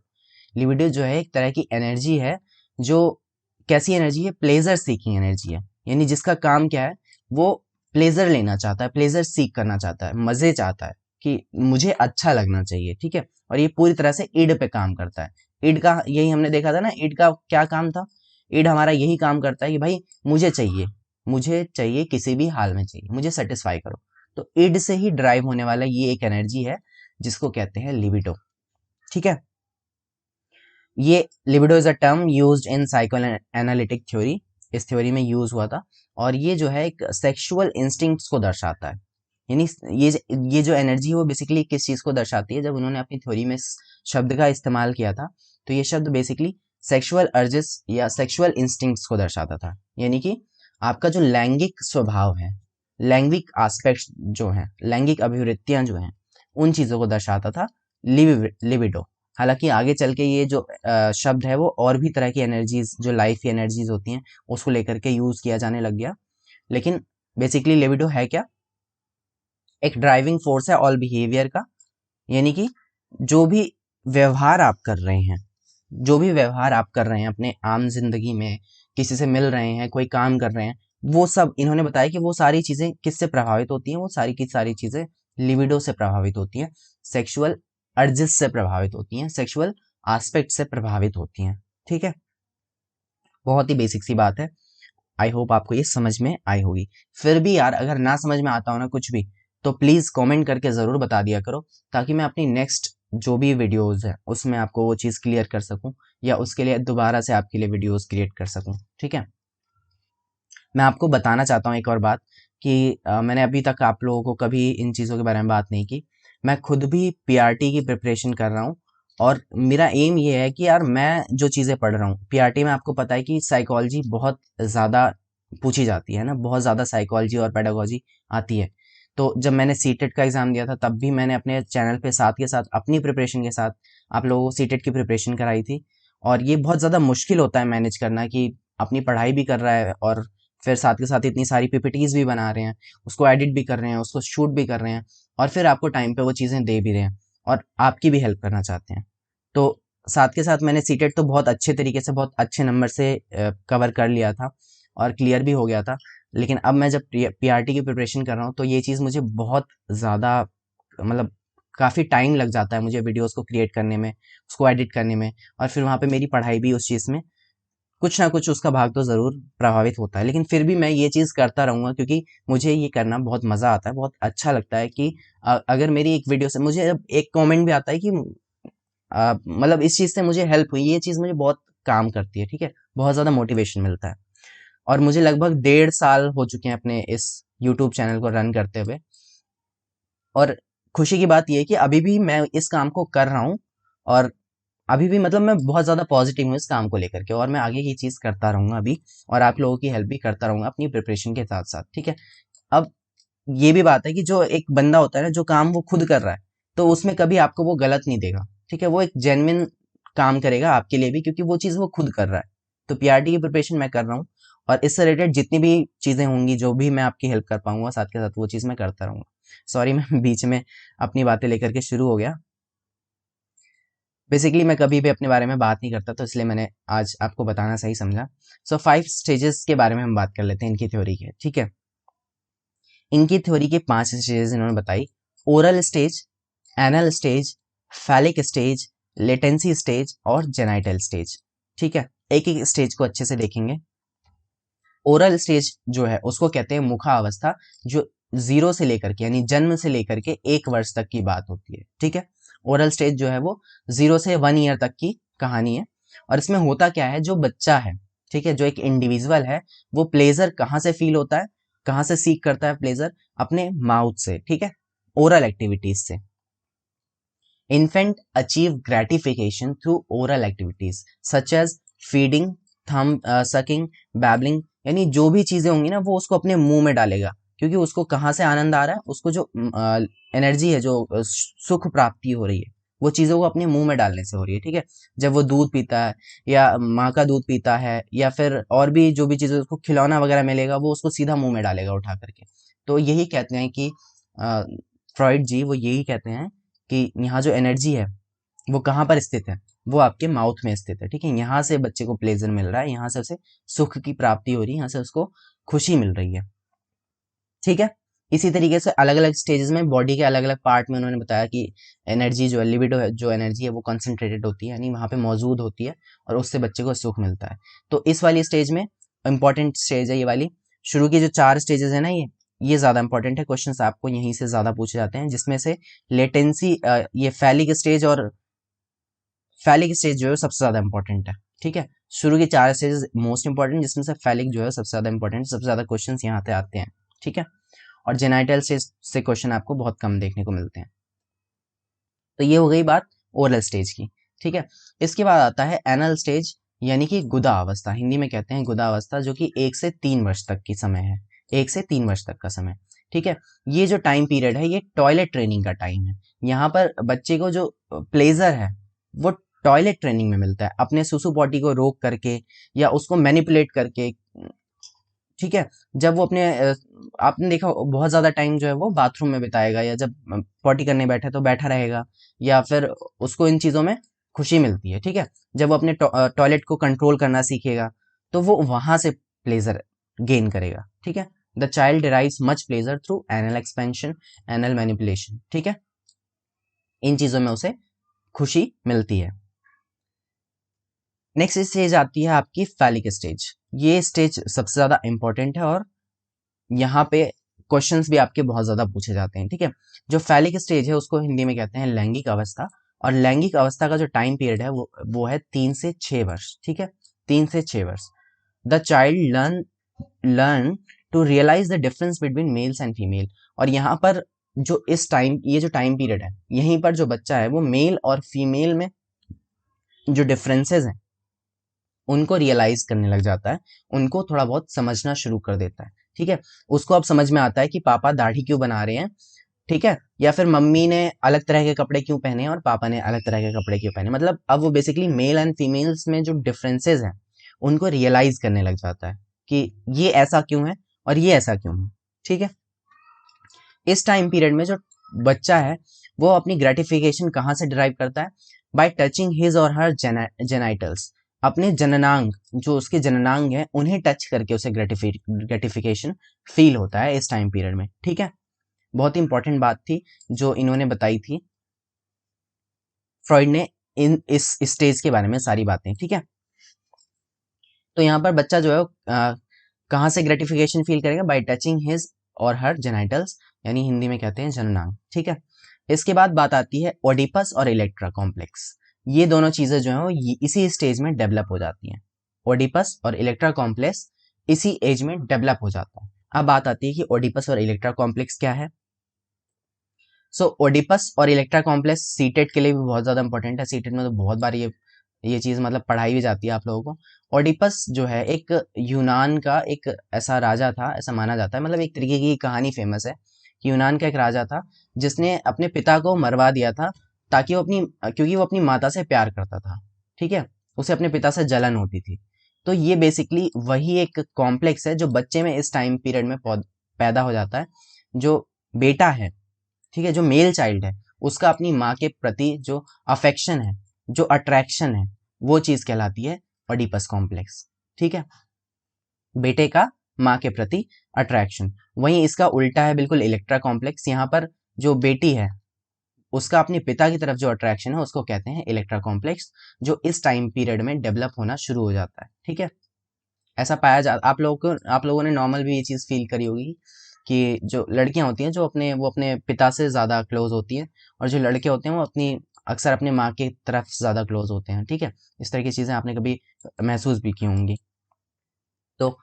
लिबिडो जो है एक तरह की एनर्जी है, जो कैसी एनर्जी है, प्लेजर सीकिंग एनर्जी है, यानी जिसका काम क्या है, वो प्लेजर लेना चाहता है, प्लेजर सीक करना चाहता है, मजे चाहता है कि मुझे अच्छा लगना चाहिए, ठीक है। और ये पूरी तरह से ईड पे काम करता है। ईड का यही हमने देखा था ना, ईड का क्या काम था, ईड हमारा यही काम करता है कि भाई मुझे चाहिए, मुझे चाहिए, किसी भी हाल में चाहिए, मुझे सेटिस्फाई करो। तो ईड से ही ड्राइव होने वाला ये एक एनर्जी है जिसको कहते हैं लिबिडो, ठीक है। ये libido is a term used in psycho analytic theory, इस थ्योरी में यूज हुआ था। और ये जो है एक सेक्सुअल इंस्टिंक्ट्स को दर्शाता है, यानी ये ये जो एनर्जी है वो बेसिकली किस चीज को दर्शाती है, जब उन्होंने अपनी थ्योरी में इस शब्द का इस्तेमाल किया था, तो ये शब्द बेसिकली सेक्सुअल अर्जेस या सेक्सुअल इंस्टिंक्ट्स को दर्शाता था, यानी कि आपका जो लैंगिक स्वभाव है, लैंगिक एस्पेक्ट्स जो हैं, लैंगिक अभिवृत्तियां जो हैं, उन चीजों को दर्शाता था लिबिडो। हालांकि आगे चल के ये जो शब्द है वो और भी तरह की एनर्जीज, जो लाइफ की एनर्जीज होती हैं, उसको लेकर के यूज किया जाने लग गया। लेकिन बेसिकली लिबिडो है क्या, एक ड्राइविंग फोर्स है ऑल बिहेवियर का, यानी कि जो भी व्यवहार आप कर रहे हैं, जो भी व्यवहार आप कर रहे हैं अपने आम जिंदगी में, किसी से मिल रहे हैं, कोई काम कर रहे हैं, वो सब इन्होंने बताया कि वो सारी चीजें किससे प्रभावित होती हैं, वो सारी की सारी चीजें लिबिडो से प्रभावित होती हैं, सेक्सुअल अर्जिस से प्रभावित होती हैं, सेक्सुअल एस्पेक्ट से प्रभावित होती हैं, ठीक है। बहुत ही बेसिक सी बात है, आई होप आपको ये समझ में आई होगी। फिर भी यार अगर ना समझ में आता हो ना कुछ भी, तो प्लीज कमेंट करके जरूर बता दिया करो, ताकि मैं अपनी नेक्स्ट जो भी वीडियोस है उसमें आपको वो चीज़ क्लियर कर सकूं, या उसके लिए दोबारा से आपके लिए वीडियोस क्रिएट कर सकूं, ठीक है। मैं आपको बताना चाहता हूँ एक और बात, कि मैंने अभी तक आप लोगों को कभी इन चीज़ों के बारे में बात नहीं की। मैं खुद भी पीआरटी की प्रिपरेशन कर रहा हूँ, और मेरा एम ये है कि यार मैं जो चीज़ें पढ़ रहा हूँ पीआरटी में, आपको पता है कि साइकोलॉजी बहुत ज़्यादा पूछी जाती है ना, बहुत ज़्यादा साइकोलॉजी और पेडागोजी आती है। तो जब मैंने सीटेट का एग्ज़ाम दिया था, तब भी मैंने अपने चैनल पे साथ के साथ अपनी प्रिपरेशन के साथ आप लोगों को सीटेट की प्रिपरेशन कराई थी। और ये बहुत ज़्यादा मुश्किल होता है मैनेज करना, कि अपनी पढ़ाई भी कर रहा है और फिर साथ के साथ इतनी सारी पीपीटीज भी बना रहे हैं, उसको एडिट भी कर रहे हैं, उसको शूट भी कर रहे हैं, और फिर आपको टाइम पे वो चीज़ें दे भी रहे हैं, और आपकी भी हेल्प करना चाहते हैं। तो साथ के साथ मैंने सीटेट तो बहुत अच्छे तरीके से, बहुत अच्छे नंबर से कवर कर लिया था और क्लियर भी हो गया था। लेकिन अब मैं जब पीआरटी की प्रिपरेशन कर रहा हूँ, तो ये चीज़ मुझे बहुत ज़्यादा, मतलब काफ़ी टाइम लग जाता है मुझे वीडियोस को क्रिएट करने में, उसको एडिट करने में, और फिर वहाँ पे मेरी पढ़ाई भी उस चीज़ में कुछ ना कुछ उसका भाग तो ज़रूर प्रभावित होता है। लेकिन फिर भी मैं ये चीज़ करता रहूँगा, क्योंकि मुझे ये करना बहुत मज़ा आता है, बहुत अच्छा लगता है कि अगर मेरी एक वीडियो से मुझे जब एक कमेंट भी आता है कि मतलब इस चीज़ से मुझे हेल्प हुई, ये चीज़ मुझे बहुत काम करती है, ठीक है, बहुत ज़्यादा मोटिवेशन मिलता है। और मुझे लगभग 1.5 साल हो चुके हैं अपने इस यूट्यूब चैनल को रन करते हुए। और खुशी की बात यह है कि अभी भी मैं इस काम को कर रहा हूँ, और अभी भी मतलब मैं बहुत ज़्यादा पॉजिटिव हूँ इस काम को लेकर के, और मैं आगे की चीज़ करता रहूँगा अभी, और आप लोगों की हेल्प भी करता रहूँगा अपनी प्रिपरेशन के साथ साथ, ठीक है। अब ये भी बात है कि जो एक बंदा होता है ना, जो काम वो खुद कर रहा है, तो उसमें कभी आपको वो गलत नहीं देगा, ठीक है। वो एक जेन्युइन काम करेगा आपके लिए भी, क्योंकि वो चीज़ वो खुद कर रहा है। तो पीआरटी की प्रिपरेशन मैं कर रहा हूँ, और इससे रिलेटेड जितनी भी चीज़ें होंगी, जो भी मैं आपकी हेल्प कर पाऊंगा साथ के साथ, वो चीज़ मैं करता रहूँगा। सॉरी, मैं बीच में अपनी बातें लेकर के शुरू हो गया। बेसिकली मैं कभी भी अपने बारे में बात नहीं करता, तो इसलिए मैंने आज आपको बताना सही समझा। सो 5 स्टेजेस के बारे में हम बात कर लेते हैं इनकी थ्योरी के, ठीक है। इनकी थ्योरी के 5 स्टेजेस इन्होंने बताई: oral stage, anal stage, phallic stage, latency stage और जेनाइटल स्टेज, ठीक है। एक एक स्टेज को अच्छे से देखेंगे। ओरल स्टेज जो है उसको कहते हैं मुखा अवस्था, जो 0 से लेकर के यानी जन्म से लेकर के 1 वर्ष तक की बात होती है, ठीक है। ओरल स्टेज जो है वो 0 से 1 ईयर तक की कहानी है। और इसमें होता क्या है, जो बच्चा है, ठीक है, जो एक इंडिविजुअल है, वो प्लेजर कहाँ से फील होता है, कहाँ से सीख करता है प्लेजर? अपने माउथ से, ठीक है, ओरल एक्टिविटीज से। Infant achieve gratification through oral activities such as feeding, thumb sucking, babbling, यानी जो भी चीजें होंगी ना, वो उसको अपने मुंह में डालेगा, क्योंकि उसको कहाँ से आनंद आ रहा है, उसको जो एनर्जी है, जो सुख प्राप्ति हो रही है, वो चीजों को अपने मुंह में डालने से हो रही है, ठीक है। जब वो दूध पीता है, या माँ का दूध पीता है, या फिर और भी जो भी चीजें उसको खिलौना वगैरह मिलेगा, वो उसको सीधा मुंह में डालेगा उठा करके। तो यही कहते हैं कि फ्रॉइड जी वो यही कहते हैं कि यहाँ जो एनर्जी है वो कहाँ पर स्थित है, वो आपके माउथ में स्थित है, ठीक है। यहाँ से बच्चे को प्लेजर मिल रहा है, यहाँ से उसे सुख की प्राप्ति हो रही है, यहाँ से उसको खुशी मिल रही है, ठीक है। इसी तरीके से अलग अलग स्टेजेस में बॉडी के अलग अलग पार्ट में उन्होंने बताया कि एनर्जी जो है, लिबिडो है, जो एनर्जी है वो कंसंट्रेटेड होती है, यानी वहाँ पे मौजूद होती है, और उससे बच्चे को सुख मिलता है। तो इस वाली स्टेज में इंपॉर्टेंट स्टेज है ये वाली। शुरू की जो 4 स्टेजेस है ना, ये ज्यादा इंपॉर्टेंट है, क्वेश्चंस आपको यहीं से ज्यादा पूछे जाते हैं, जिसमें से लेटेंसी, ये फैलिक स्टेज जो है सबसे ज्यादा इंपॉर्टेंट है, ठीक है। शुरू के 4 स्टेज मोस्ट इंपॉर्टेंट, जिसमें से फैलिक जो है सबसे ज्यादा इंपॉर्टेंट, सबसे ज्यादा क्वेश्चन यहाँ पे आते हैं, ठीक है। और जेनाइटल स्टेज से क्वेश्चन आपको बहुत कम देखने को मिलते हैं। तो ये हो गई बात ओरल स्टेज की, ठीक है। इसके बाद आता है एनल स्टेज, यानी कि गुदा अवस्था, हिंदी में कहते हैं गुदा अवस्था, जो कि 1 से 3 वर्ष तक की समय है, 1 से 3 वर्ष तक का समय, ठीक है। ये जो टाइम पीरियड है, ये टॉयलेट ट्रेनिंग का टाइम है। यहाँ पर बच्चे को जो प्लेजर है वो टॉयलेट ट्रेनिंग में मिलता है, अपने सुसु पॉटी को रोक करके या उसको मैनिपुलेट करके, ठीक है। जब वो अपने आपने देखा बहुत ज्यादा टाइम जो है वो बाथरूम में बिताएगा, या जब पॉटी करने बैठे तो बैठा रहेगा, या फिर उसको इन चीजों में खुशी मिलती है, ठीक है। जब वो अपने टॉयलेट को कंट्रोल करना सीखेगा, तो वो वहां से प्लेजर गेन करेगा, ठीक है। The child derives much pleasure through anal expansion, anal manipulation, ठीक है। इन चीजों में उसे खुशी मिलती है। नेक्स्ट स्टेज आती है आपकी फैलिक स्टेज। ये स्टेज सबसे ज्यादा इंपॉर्टेंट है, और यहाँ पे क्वेश्चंस भी आपके बहुत ज्यादा पूछे जाते हैं, ठीक है। जो फैलिक स्टेज है उसको हिंदी में कहते हैं लैंगिक अवस्था, और लैंगिक अवस्था का जो टाइम पीरियड है वो है 3 से 6 वर्ष, ठीक है, 3 से 6 वर्ष। The child learn to realise the difference between males and female. और यहाँ पर जो ये जो टाइम पीरियड है, यहीं पर जो बच्चा है वो मेल और फीमेल में जो डिफरेंसेस हैं उनको रियलाइज करने लग जाता है, उनको थोड़ा बहुत समझना शुरू कर देता है, ठीक है। उसको अब समझ में आता है कि पापा दाढ़ी क्यों बना रहे हैं, ठीक है, या फिर मम्मी ने अलग तरह के कपड़े क्यों पहने और पापा ने अलग तरह के कपड़े क्यों पहने। मतलब अब वो बेसिकली मेल एंड फीमेल्स में जो डिफरेंसेस हैं उनको रियलाइज करने लग जाता है कि ये ऐसा क्यों है और ये ऐसा क्यों है, ठीक है। इस टाइम पीरियड में जो बच्चा है वो अपनी ग्रेटिफिकेशन कहाँ से डिराइव करता है? बाय टचिंग हिज और हर जेनाइटल्स। अपने जननांग, जो उसके जननांग है उन्हें टच करके उसे ग्रेटिफिकेशन फील होता है इस टाइम पीरियड में, ठीक है। बहुत ही इंपॉर्टेंट बात थी जो इन्होंने बताई थी फ्रॉइड ने इस स्टेज के बारे में सारी बातें, ठीक है। तो यहाँ पर बच्चा जो है कहाँ से ग्रेटिफिकेशन फील करेगा? बाय टचिंग हिज और हर जेनाइटल्स, यानी हिंदी में कहते हैं जननांग, ठीक है। इसके बाद बात आती है ओडिपस और इलेक्ट्रा कॉम्प्लेक्स। ये दोनों चीजें जो है वो इसी स्टेज में डेवलप हो जाती हैं। ओडिपस और इलेक्ट्रा कॉम्प्लेक्स इसी एज में डेवलप हो जाता है। अब बात आती है कि ओडिपस और इलेक्ट्रा कॉम्प्लेक्स क्या है। सो ओडिपस और इलेक्ट्रा कॉम्प्लेक्स सीटेट के लिए भी बहुत ज्यादा इंपॉर्टेंट है। सीटेट में तो बहुत बार ये चीज मतलब पढ़ाई भी जाती है आप लोगों को। ओडिपस जो है एक यूनान का एक ऐसा राजा था, ऐसा माना जाता है, मतलब एक तरीके की कहानी फेमस है कि यूनान का एक राजा था जिसने अपने पिता को मरवा दिया था ताकि वो अपनी क्योंकि वो अपनी माता से प्यार करता था, ठीक है, उसे अपने पिता से जलन होती थी। तो ये बेसिकली वही एक कॉम्प्लेक्स है जो बच्चे में इस टाइम पीरियड में पैदा हो जाता है। जो बेटा है, ठीक है, जो मेल चाइल्ड है, उसका अपनी माँ के प्रति जो अफेक्शन है, जो अट्रैक्शन है, वो चीज कहलाती है ओडिपस कॉम्प्लेक्स। ठीक है, बेटे का माँ के प्रति अट्रैक्शन। वहीं इसका उल्टा है बिल्कुल इलेक्ट्रा कॉम्प्लेक्स। यहाँ पर जो बेटी है उसका अपने पिता की तरफ जो अट्रैक्शन है उसको कहते हैं इलेक्ट्रा कॉम्प्लेक्स, जो इस टाइम पीरियड में डेवलप होना शुरू हो जाता है। ठीक है, ऐसा पाया जा आप लोगों ने नॉर्मल भी ये चीज फील करी होगी कि जो लड़कियां होती हैं जो वो अपने पिता से ज्यादा क्लोज होती हैं, और जो लड़के होते हैं वो अक्सर अपने माँ की तरफ ज्यादा क्लोज होते हैं। ठीक है, इस तरह की चीजें आपने कभी महसूस भी की होंगी। तो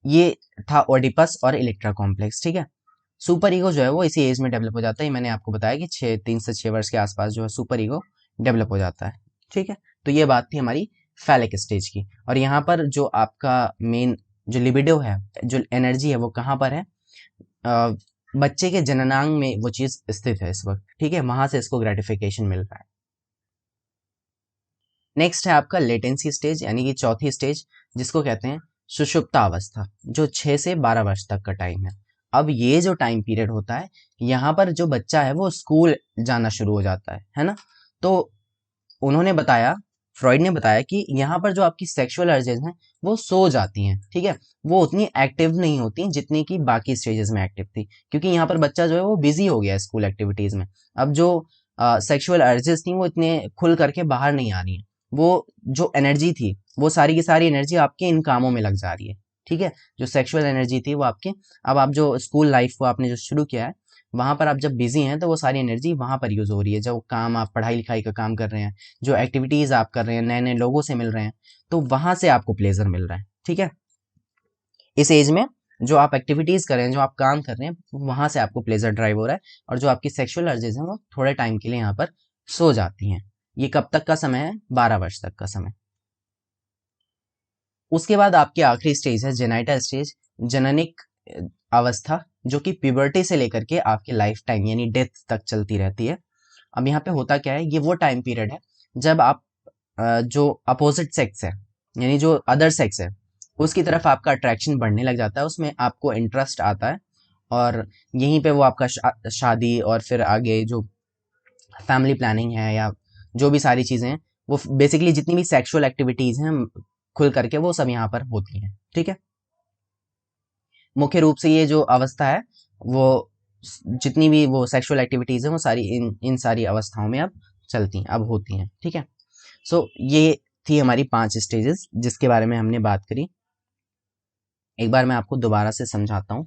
ये था ओडिपस और इलेक्ट्रा कॉम्प्लेक्स। ठीक है, सुपर ईगो जो है वो इसी एज में डेवलप हो जाता है। मैंने आपको बताया कि 3 से 6 वर्ष के आसपास जो है सुपर ईगो डेवलप हो जाता है। ठीक है, तो ये बात थी हमारी फैलिक स्टेज की। और यहाँ पर जो आपका मेन जो लिबिडो है, जो एनर्जी है, वो कहाँ पर है? अ, बच्चे के जननांग में वो चीज स्थित है इस वक्त। ठीक है, वहां से इसको ग्रेटिफिकेशन मिल रहा है। नेक्स्ट है आपका लेटेंसी स्टेज, यानी कि चौथी स्टेज, जिसको कहते हैं सुषुप्ता अवस्था, जो 6 से 12 वर्ष तक का टाइम है। अब ये जो टाइम पीरियड होता है, यहाँ पर जो बच्चा है वो स्कूल जाना शुरू हो जाता है ना। तो उन्होंने बताया, फ्रॉइड ने बताया कि यहाँ पर जो आपकी सेक्सुअल अर्जेस हैं वो सो जाती हैं। ठीक है, वो उतनी एक्टिव नहीं होती जितनी कि बाकी स्टेजेस में एक्टिव थी, क्योंकि यहाँ पर बच्चा जो है वो बिजी हो गया है स्कूल एक्टिविटीज में। अब जो सेक्सुअल अर्जेस थी वो इतने खुल करके बाहर नहीं आ रही हैं। वो जो एनर्जी थी वो सारी की सारी एनर्जी आपके इन कामों में लग जा रही है। ठीक है, जो सेक्सुअल एनर्जी थी वो आपके, अब आप जो स्कूल लाइफ को आपने जो शुरू किया है वहां पर आप जब बिजी हैं तो वो सारी एनर्जी वहां पर यूज हो रही है। जो काम आप पढ़ाई लिखाई का काम कर रहे हैं, जो एक्टिविटीज आप कर रहे हैं, नए नए लोगों से मिल रहे हैं, तो वहां से आपको प्लेजर मिल रहा है। ठीक है, इस एज में जो आप एक्टिविटीज कर रहे हैं, जो आप काम कर रहे हैं, वहां से आपको प्लेजर ड्राइव हो रहा है। और जो आपकी सेक्सुअल अर्जेज हैं वो थोड़े टाइम के लिए यहाँ पर सो जाती हैं। ये कब तक का समय है? 12 वर्ष तक का समय। उसके बाद आपकी आखिरी स्टेज है जेनाइटल स्टेज, जननिक अवस्था, जो कि प्यूबर्टी से लेकर के आपके लाइफ टाइम यानी डेथ तक चलती रहती है। अब यहाँ पे होता क्या है, ये वो टाइम पीरियड है जब आप जो अपोजिट सेक्स है, यानी जो अदर सेक्स है, उसकी तरफ आपका अट्रैक्शन बढ़ने लग जाता है, उसमें आपको इंटरेस्ट आता है। और यहीं पे वो आपका शादी और फिर आगे जो फैमिली प्लानिंग है या जो भी सारी चीज़ें हैं, वो बेसिकली जितनी भी सेक्सुअल एक्टिविटीज़ हैं खुल करके वो सब यहाँ पर होती हैं। ठीक है, मुख्य रूप से ये जो अवस्था है वो जितनी भी वो सेक्सुअल एक्टिविटीज़ हैं वो सारी इन सारी अवस्थाओं में अब चलती हैं, अब होती हैं। ठीक है, सो ये थी हमारी 5 स्टेजेस जिसके बारे में हमने बात करी। एक बार मैं आपको दोबारा से समझाता हूँ।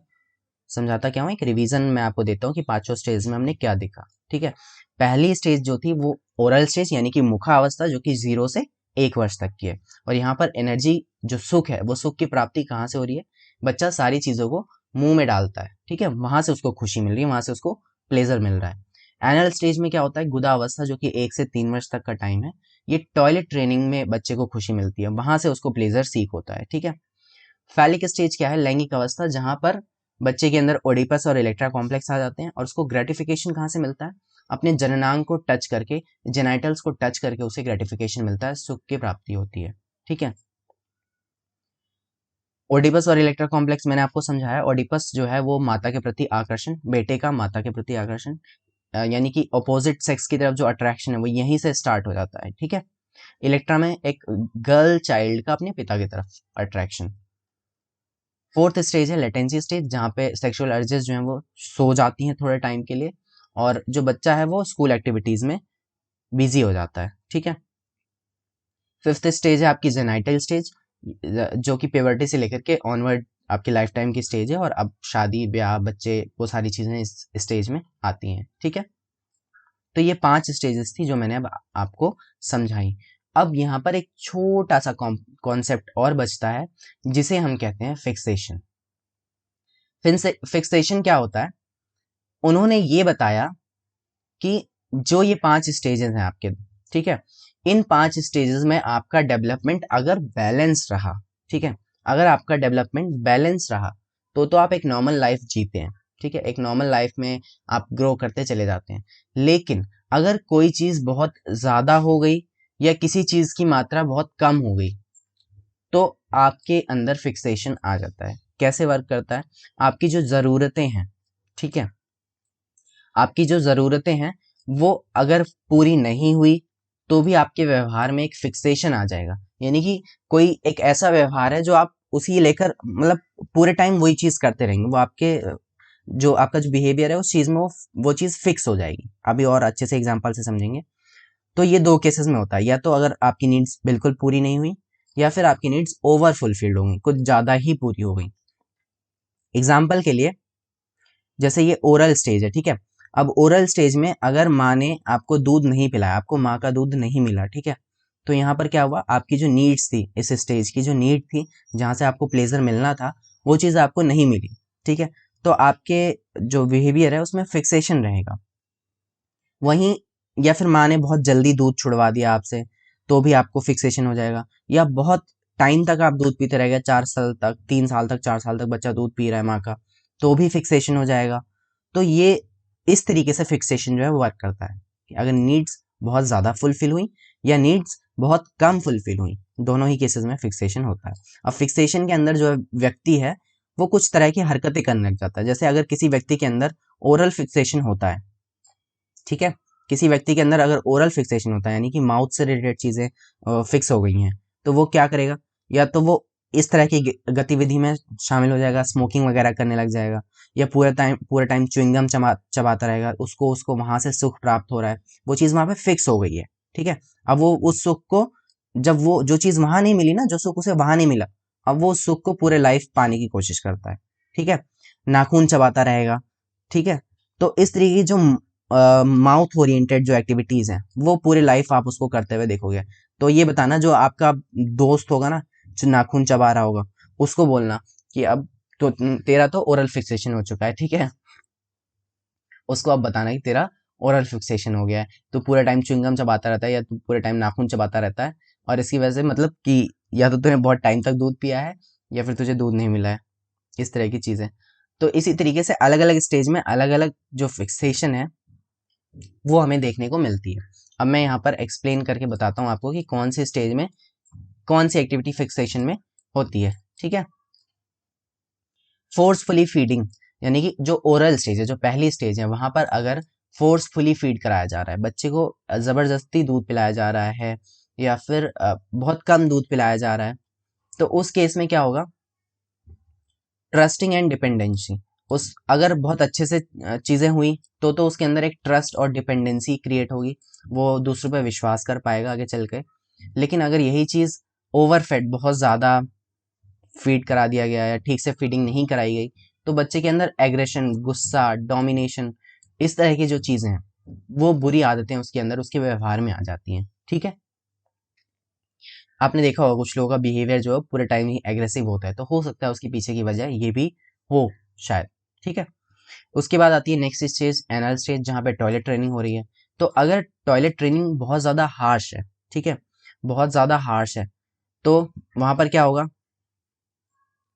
समझाता क्या हूँ, एक रिवीजन मैं आपको देता हूँ कि 5 स्टेज में हमने क्या देखा। ठीक है, पहली स्टेज जो थी वो ओरल स्टेज यानी कि मुखा अवस्था, जो कि 0 से 1 वर्ष तक की है। और यहाँ पर एनर्जी जो सुख है वो सुख की प्राप्ति कहाँ से हो रही है? बच्चा सारी चीजों को मुंह में डालता है। ठीक है, वहां से उसको खुशी मिल रही है, वहां से उसको प्लेजर मिल रहा है। एनल स्टेज में क्या होता है? गुदा अवस्था, जो कि 1 से 3 वर्ष तक का टाइम है। ये टॉयलेट ट्रेनिंग में बच्चे को खुशी मिलती है, वहां से उसको प्लेजर सीख होता है। ठीक है, फैलिक स्टेज क्या है? लैंगिक अवस्था, जहां पर बच्चे के अंदर ओडिपस और इलेक्ट्रा कॉम्प्लेक्स आ जाते हैं। और उसको ग्रेटिफिकेशन कहाँ से मिलता है? अपने जननांग को टच करके, जेनाइटल्स को टच करके उसे ग्रेटिफिकेशन मिलता है, सुख की प्राप्ति होती है। ठीक है, ओडिपस और इलेक्ट्रा कॉम्प्लेक्स मैंने आपको समझाया। ओडिपस जो है वो माता के प्रति आकर्षण, बेटे का माता के प्रति आकर्षण, यानी कि अपोजिट सेक्स की तरफ जो अट्रैक्शन है वो यहीं से स्टार्ट हो जाता है। ठीक है, इलेक्ट्रा में एक गर्ल चाइल्ड का अपने पिता की तरफ अट्रैक्शन। फोर्थ स्टेज है लेटेंसी स्टेज, जहाँ पे सेक्सुअल अर्जेस जो हैं वो सो जाती हैं थोड़े टाइम के लिए, और जो बच्चा है वो स्कूल एक्टिविटीज में बिजी हो जाता है। ठीक है, फिफ्थ स्टेज है आपकी जेनाइटल स्टेज, जो कि प्यूबर्टी से लेकर के ऑनवर्ड आपकी लाइफ टाइम की स्टेज है, और अब शादी ब्याह बच्चे वो सारी चीजें इस स्टेज में आती हैं। ठीक है, तो ये 5 स्टेजेस थी जो मैंने अब आपको समझाई। अब यहाँ पर एक छोटा सा कॉन्सेप्ट और बचता है जिसे हम कहते हैं फिक्सेशन। फिक्सेशन क्या होता है? उन्होंने ये बताया कि जो ये 5 स्टेजेस हैं आपके, ठीक है, इन 5 स्टेजेस में आपका डेवलपमेंट अगर बैलेंस रहा, ठीक है, अगर आपका डेवलपमेंट बैलेंस रहा तो आप एक नॉर्मल लाइफ जीते हैं, ठीक है, एक नॉर्मल लाइफ में आप ग्रो करते चले जाते हैं। लेकिन अगर कोई चीज बहुत ज्यादा हो गई या किसी चीज की मात्रा बहुत कम हो गई तो आपके अंदर फिक्सेशन आ जाता है। कैसे वर्क करता है? आपकी जो जरूरतें हैं, ठीक है, आपकी जो ज़रूरतें हैं वो अगर पूरी नहीं हुई तो भी आपके व्यवहार में एक फिक्सेशन आ जाएगा। यानी कि कोई एक ऐसा व्यवहार है जो आप उसी लेकर मतलब पूरे टाइम वही चीज़ करते रहेंगे, वो आपके जो आपका जो बिहेवियर है उस चीज़ में वो चीज़ फिक्स हो जाएगी। अभी और अच्छे से एग्जांपल से समझेंगे। तो ये दो केसेस में होता है, या तो अगर आपकी नीड्स बिल्कुल पूरी नहीं हुई या फिर आपकी नीड्स ओवर फुलफिल्ड हो गई, कुछ ज़्यादा ही पूरी हो गई। एग्जाम्पल के लिए जैसे ये ओरल स्टेज है, ठीक है, अब ओरल स्टेज में अगर माँ ने आपको दूध नहीं पिलाया, आपको माँ का दूध नहीं मिला, ठीक है, तो यहाँ पर क्या हुआ, आपकी जो नीड्स थी, इस स्टेज की जो नीड थी जहाँ से आपको प्लेजर मिलना था वो चीज़ आपको नहीं मिली, ठीक है, तो आपके जो बिहेवियर है उसमें फिक्सेशन रहेगा। वहीं या फिर माँ ने बहुत जल्दी दूध छुड़वा दिया आपसे तो भी आपको फिक्सेशन हो जाएगा, या बहुत टाइम तक आप दूध पीते रह गए, 4 साल तक, 3 साल तक, 4 साल तक बच्चा दूध पी रहा है माँ का, तो भी फिक्सेशन हो जाएगा। तो ये इस तरीके से फिक्सेशन जो है वो वर्क करता है कि अगर नीड्स बहुत ज़्यादा फुलफिल हुई या नीड्स बहुत कम फुलफिल हुई, दोनों ही केसेस में फिक्सेशन होता है। अब फिक्सेशन के अंदर जो व्यक्ति है वो कुछ तरह की हरकतें करने लग जाता है। जैसे अगर किसी व्यक्ति के अंदर ओरल फिक्सेशन होता है, ठीक है, किसी व्यक्ति के अंदर अगर ओरल फिक्सेशन होता है यानी कि माउथ से रिलेटेड चीज़ें फिक्स हो गई हैं, तो वो क्या करेगा, या तो वो इस तरह की गतिविधि में शामिल हो जाएगा, स्मोकिंग वगैरह करने लग जाएगा, या पूरे टाइम च्युइंगम चबाता रहेगा, उसको उसको वहां से सुख प्राप्त हो रहा है, वो चीज़ वहां पे फिक्स हो गई है, ठीक है। अब वो उस सुख को, जब वो जो चीज़ वहां नहीं मिली ना, जो सुख उसे वहां नहीं मिला, अब वो उस सुख को पूरे लाइफ पाने की कोशिश करता है, ठीक है, नाखून चबाता रहेगा, ठीक है। तो इस तरीके की जो माउथ ओरिएंटेड जो एक्टिविटीज हैं वो पूरी लाइफ आप उसको करते हुए देखोगे। तो ये बताना, जो आपका दोस्त होगा ना जो नाखून चबा रहा होगा, उसको बोलना कि अब तो तेरा तो ओरल फिक्सेशन हो चुका है, ठीक है, उसको अब बताना कि तेरा ओरल फिक्सेशन हो गया है, तो पूरे टाइम च्युइंगम चबाता रहता है या तू पूरे टाइम नाखून चबाता रहता है, और इसकी वजह से मतलब कि या तो तूने बहुत टाइम तक दूध पिया है या फिर तुझे दूध नहीं मिला है, इस तरह की चीजें। तो इसी तरीके से अलग अलग स्टेज में अलग अलग जो फिक्सेशन है वो हमें देखने को मिलती है। अब मैं यहाँ पर एक्सप्लेन करके बताता हूँ आपको कि कौन सी स्टेज में कौन सी एक्टिविटी फिक्सेशन में होती है, ठीक है। फोर्सफुली फीडिंग, यानी कि जो ओरल स्टेज है, जो पहली स्टेज है, वहां पर अगर फोर्सफुली फीड कराया जा रहा है, बच्चे को जबरदस्ती दूध पिलाया जा रहा है या फिर बहुत कम दूध पिलाया जा रहा है, तो उस केस में क्या होगा, ट्रस्टिंग एंड डिपेंडेंसी, उस अगर बहुत अच्छे से चीज़ें हुई तो उसके अंदर एक ट्रस्ट और डिपेंडेंसी क्रिएट होगी, वो दूसरों पर विश्वास कर पाएगा आगे चल के। लेकिन अगर यही चीज़ ओवरफेड, बहुत ज़्यादा फीड करा दिया गया या ठीक से फीडिंग नहीं कराई गई, तो बच्चे के अंदर एग्रेशन, गुस्सा, डोमिनेशन, इस तरह की जो चीज़ें हैं, वो बुरी आदतें उसके अंदर, उसके व्यवहार में आ जाती हैं, ठीक है। आपने देखा होगा कुछ लोगों का बिहेवियर जो है पूरे टाइम ही एग्रेसिव होता है, तो हो सकता है उसके पीछे की वजह ये भी हो, शायद, ठीक है। उसके बाद आती है नेक्स्ट स्टेज, एनल स्टेज, जहाँ पे टॉयलेट ट्रेनिंग हो रही है। तो अगर टॉयलेट ट्रेनिंग बहुत ज़्यादा हार्श है, ठीक है, बहुत ज़्यादा हार्श है, तो वहाँ पर क्या होगा,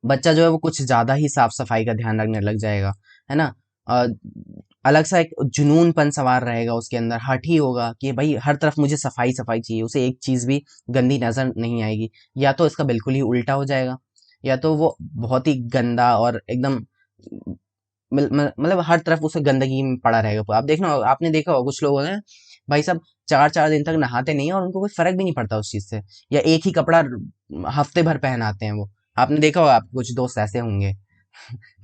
बच्चा जो है वो कुछ ज़्यादा ही साफ सफाई का ध्यान रखने लग जाएगा, है ना। अ, अलग सा एक जुनूनपन सवार रहेगा उसके अंदर, हठ ही होगा कि भाई हर तरफ मुझे सफाई सफाई चाहिए, उसे एक चीज़ भी गंदी नज़र नहीं आएगी। या तो इसका बिल्कुल ही उल्टा हो जाएगा, या तो वो बहुत ही गंदा और एकदम मतलब हर तरफ उसे गंदगी में पड़ा रहेगा। आप देखना, आपने देखा होगा कुछ लोग हैं भाई साहब 4 4 दिन तक नहाते नहीं है और उनको कोई फर्क भी नहीं पड़ता उस चीज से, या एक ही कपड़ा हफ्ते भर पहनाते हैं वो। आपने देखा होगा, आपके कुछ दोस्त ऐसे होंगे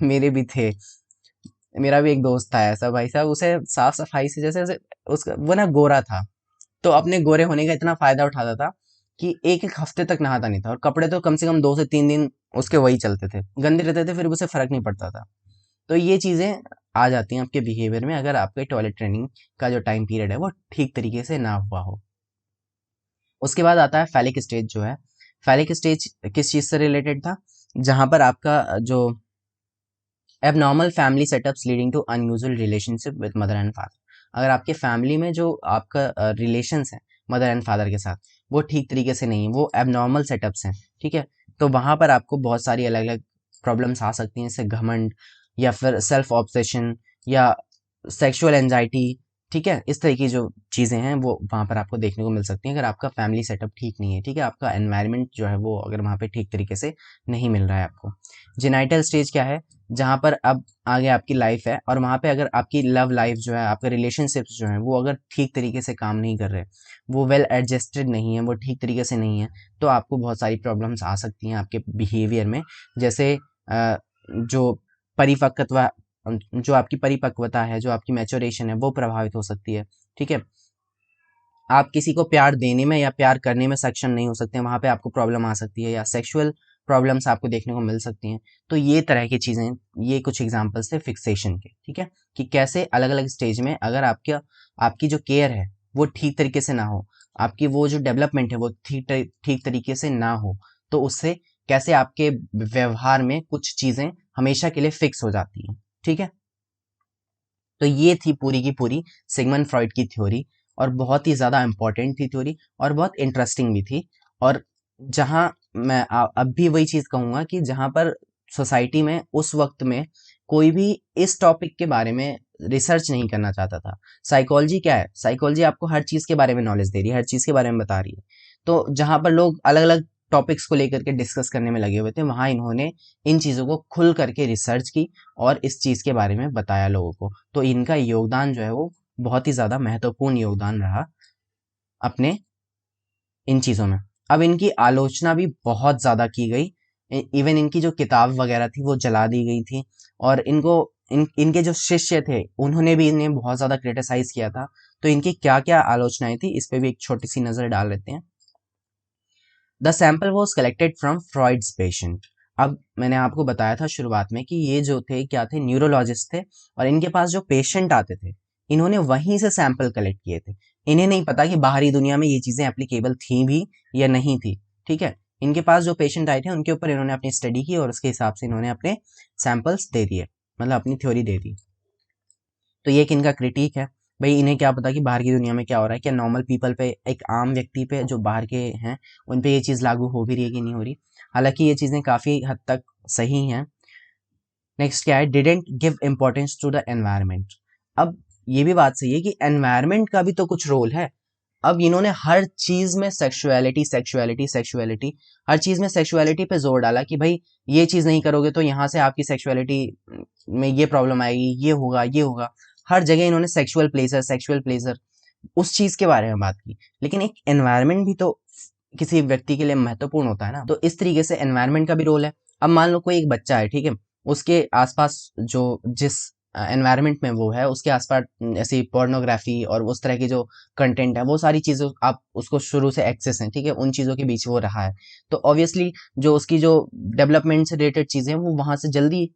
मेरे भी थे, मेरा भी एक दोस्त था ऐसा भाई साहब, उसे साफ सफाई से जैसे जैसे उसका वो ना गोरा था, तो अपने गोरे होने का इतना फायदा उठाता था कि एक एक हफ्ते तक नहाता नहीं था, और कपड़े तो कम से कम 2 से 3 दिन उसके वही चलते थे, गंदे रहते थे, फिर भी उसे फर्क नहीं पड़ता था। तो ये चीज़ें आ जाती हैं आपके बिहेवियर में अगर आपके टॉयलेट ट्रेनिंग का जो टाइम पीरियड है वो ठीक तरीके से ना हुआ हो। उसके बाद आता है फैलिक स्टेज जो है। फैलिक स्टेज किस चीज से रिलेटेड था? जहां पर आपका जो abnormal family setups leading to unusual relationship with mother and father. अगर आपके फैमिली में जो आपका रिलेशंस है मदर एंड फादर के साथ वो ठीक तरीके से नहीं है, वो एबनॉर्मल सेटअप्स हैं, ठीक है, तो वहां पर आपको बहुत सारी अलग अलग प्रॉब्लम्स आ सकती हैं, जैसे घमंड या फिर सेल्फ ऑब्सेशन या सेक्सुअल एंजाइटी, ठीक है, इस तरह की जो चीज़ें हैं वो वहाँ पर आपको देखने को मिल सकती हैं अगर आपका फैमिली सेटअप ठीक नहीं है, ठीक है, आपका एनवायरनमेंट जो है वो अगर वहाँ पे ठीक तरीके से नहीं मिल रहा है आपको। जेनाइटल स्टेज क्या है? जहाँ पर अब आगे आपकी लाइफ है और वहाँ पे अगर आपकी लव लाइफ जो है, आपके रिलेशनशिप्स जो हैं वो अगर ठीक तरीके से काम नहीं कर रहे, वो वेल एडजस्टेड नहीं है, वो ठीक तरीके से नहीं है, तो आपको बहुत सारी प्रॉब्लम्स आ सकती हैं आपके बिहेवियर में। जैसे जो परिपक्वता जो आपकी परिपक्वता है, जो आपकी मैच्योरेशन है, वो प्रभावित हो सकती है, ठीक है। आप किसी को प्यार देने में या प्यार करने में सक्षम नहीं हो सकते, वहाँ पे आपको प्रॉब्लम आ सकती है, या सेक्सुअल प्रॉब्लम्स आपको देखने को मिल सकती हैं। तो ये तरह की चीज़ें, ये कुछ एग्जांपल्स थे फिक्सेशन के, ठीक है, कि कैसे अलग अलग स्टेज में अगर आपकी जो केयर है वो ठीक तरीके से ना हो, आपकी वो जो डेवलपमेंट है वो ठीक तरीके से ना हो, तो उससे कैसे आपके व्यवहार में कुछ चीज़ें हमेशा के लिए फिक्स हो जाती हैं, ठीक है। तो ये थी पूरी की पूरी सिगमंड फ्रॉइड की थ्योरी, और बहुत ही ज़्यादा इम्पोर्टेंट थी थ्योरी, और बहुत इंटरेस्टिंग भी थी। और जहाँ मैं अब भी वही चीज़ कहूँगा कि जहाँ पर सोसाइटी में उस वक्त में कोई भी इस टॉपिक के बारे में रिसर्च नहीं करना चाहता था। साइकोलॉजी क्या है? साइकोलॉजी आपको हर चीज़ के बारे में नॉलेज दे रही है, हर चीज़ के बारे में बता रही है। तो जहाँ पर लोग अलग अलग टॉपिक्स को लेकर के डिस्कस करने में लगे हुए थे, वहाँ इन्होंने इन चीज़ों को खुल करके रिसर्च की और इस चीज़ के बारे में बताया लोगों को। तो इनका योगदान जो है वो बहुत ही ज़्यादा महत्वपूर्ण योगदान रहा अपने इन चीज़ों में। अब इनकी आलोचना भी बहुत ज़्यादा की गई, इवन इनकी जो किताब वगैरह थी वो जला दी गई थी, और इनके जो शिष्य थे उन्होंने भी इन्हें बहुत ज़्यादा क्रिटिसाइज किया था। तो इनकी क्या क्या आलोचनाएं थी इस पे भी एक छोटी सी नज़र डाल लेते हैं। The sample was collected from Freud's patient. अब मैंने आपको बताया था शुरुआत में कि ये जो थे क्या थे, न्यूरोलॉजिस्ट थे, और इनके पास जो पेशेंट आते थे इन्होंने वहीं से सैंपल कलेक्ट किए थे। इन्हें नहीं पता कि बाहरी दुनिया में ये चीज़ें एप्लीकेबल थी भी या नहीं थी, ठीक है। इनके पास जो पेशेंट आए थे उनके ऊपर इन्होंने अपनी स्टडी की और उसके हिसाब से इन्होंने अपने सैंपल्स दे दिए, मतलब अपनी थ्योरी दे दी। तो ये एक इनका क्रिटिक है, भाई इन्हें क्या पता कि बाहर की दुनिया में क्या हो रहा है, क्या नॉर्मल पीपल पे, एक आम व्यक्ति पे जो बाहर के हैं उन पे ये चीज़ लागू हो भी रही है कि नहीं हो रही। हालांकि ये चीज़ें काफ़ी हद तक सही हैं। नेक्स्ट क्या है? Didn't give importance to the environment. अब ये भी बात सही है कि एनवायरनमेंट का भी तो कुछ रोल है। अब इन्होंने हर चीज में सेक्सुअलिटी सेक्सुअलिटी सेक्सुअलिटी, हर चीज में सेक्सुअलिटी पे जोर डाला कि भाई ये चीज नहीं करोगे तो यहाँ से आपकी सेक्सुअलिटी में ये प्रॉब्लम आएगी, ये होगा ये होगा। हर जगह इन्होंने सेक्सुअल प्लेजर उस चीज के बारे में बात की। लेकिन एक एनवायरनमेंट भी तो किसी व्यक्ति के लिए महत्वपूर्ण होता है ना, तो इस तरीके से एनवायरनमेंट का भी रोल है। अब मान लो कोई एक बच्चा है, ठीक है, उसके आसपास जो जिस एनवायरनमेंट में वो है उसके आसपास ऐसी पोर्नोग्राफी और उस तरह की जो कंटेंट है वो सारी चीज़ें आप उसको शुरू से एक्सेस हैं, ठीक है, उन चीज़ों के बीच वो रहा है, तो ऑब्वियसली जो उसकी जो डेवलपमेंट से रिलेटेड चीज़ें हैं वो वहाँ से जल्दी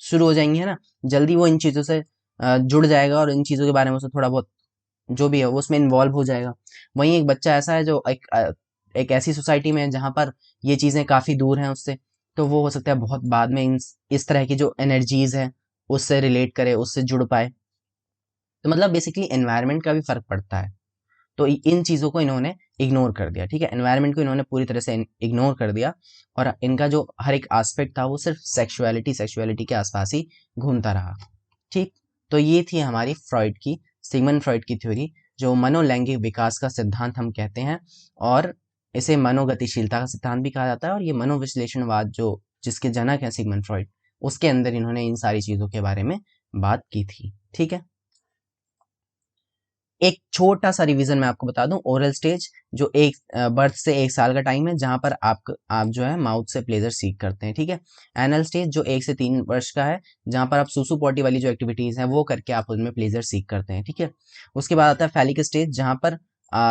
शुरू हो जाएंगी, है ना। जल्दी वो इन चीज़ों से जुड़ जाएगा और इन चीज़ों के बारे में उसे थोड़ा बहुत जो भी है वो उसमें इन्वॉल्व हो जाएगा। वहीं एक बच्चा ऐसा है जो एक ऐसी सोसाइटी में है जहाँ पर ये चीज़ें काफ़ी दूर हैं उससे, तो वो हो सकता है बहुत बाद में इस तरह की जो एनर्जीज है उससे रिलेट करे, उससे जुड़ पाए। तो मतलब बेसिकली एनवायरनमेंट का भी फर्क पड़ता है। तो इन चीज़ों को इन्होंने इग्नोर कर दिया, ठीक है, एनवायरनमेंट को इन्होंने पूरी तरह से इग्नोर कर दिया, और इनका जो हर एक एस्पेक्ट था वो सिर्फ सेक्सुअलिटी के आसपास ही घूमता रहा, ठीक। तो ये थी हमारी फ्रॉइड की, सिगमंड फ्रॉइड की थ्योरी, जो मनोलैंगिक विकास का सिद्धांत हम कहते हैं, और इसे मनोगतिशीलता का सिद्धांत भी कहा जाता है। और ये मनोविश्लेषणवाद जो जिसके जनक हैं सिगमंड फ्रॉइड, उसके अंदर इन्होंने इन सारी चीज़ों के बारे में बात की थी, ठीक है। एक छोटा सा रिवीजन मैं आपको बता दूं, ओरल स्टेज जो एक बर्थ से 1 साल का टाइम है जहां पर आप जो है माउथ से प्लेजर सीख करते हैं, ठीक है। एनल स्टेज जो 1 से 3 वर्ष का है, जहां पर आप सुसु पॉटी वाली जो एक्टिविटीज हैं वो करके आप उनमें प्लेजर सीख करते हैं, ठीक है। उसके बाद आता है फैलिक स्टेज, जहां पर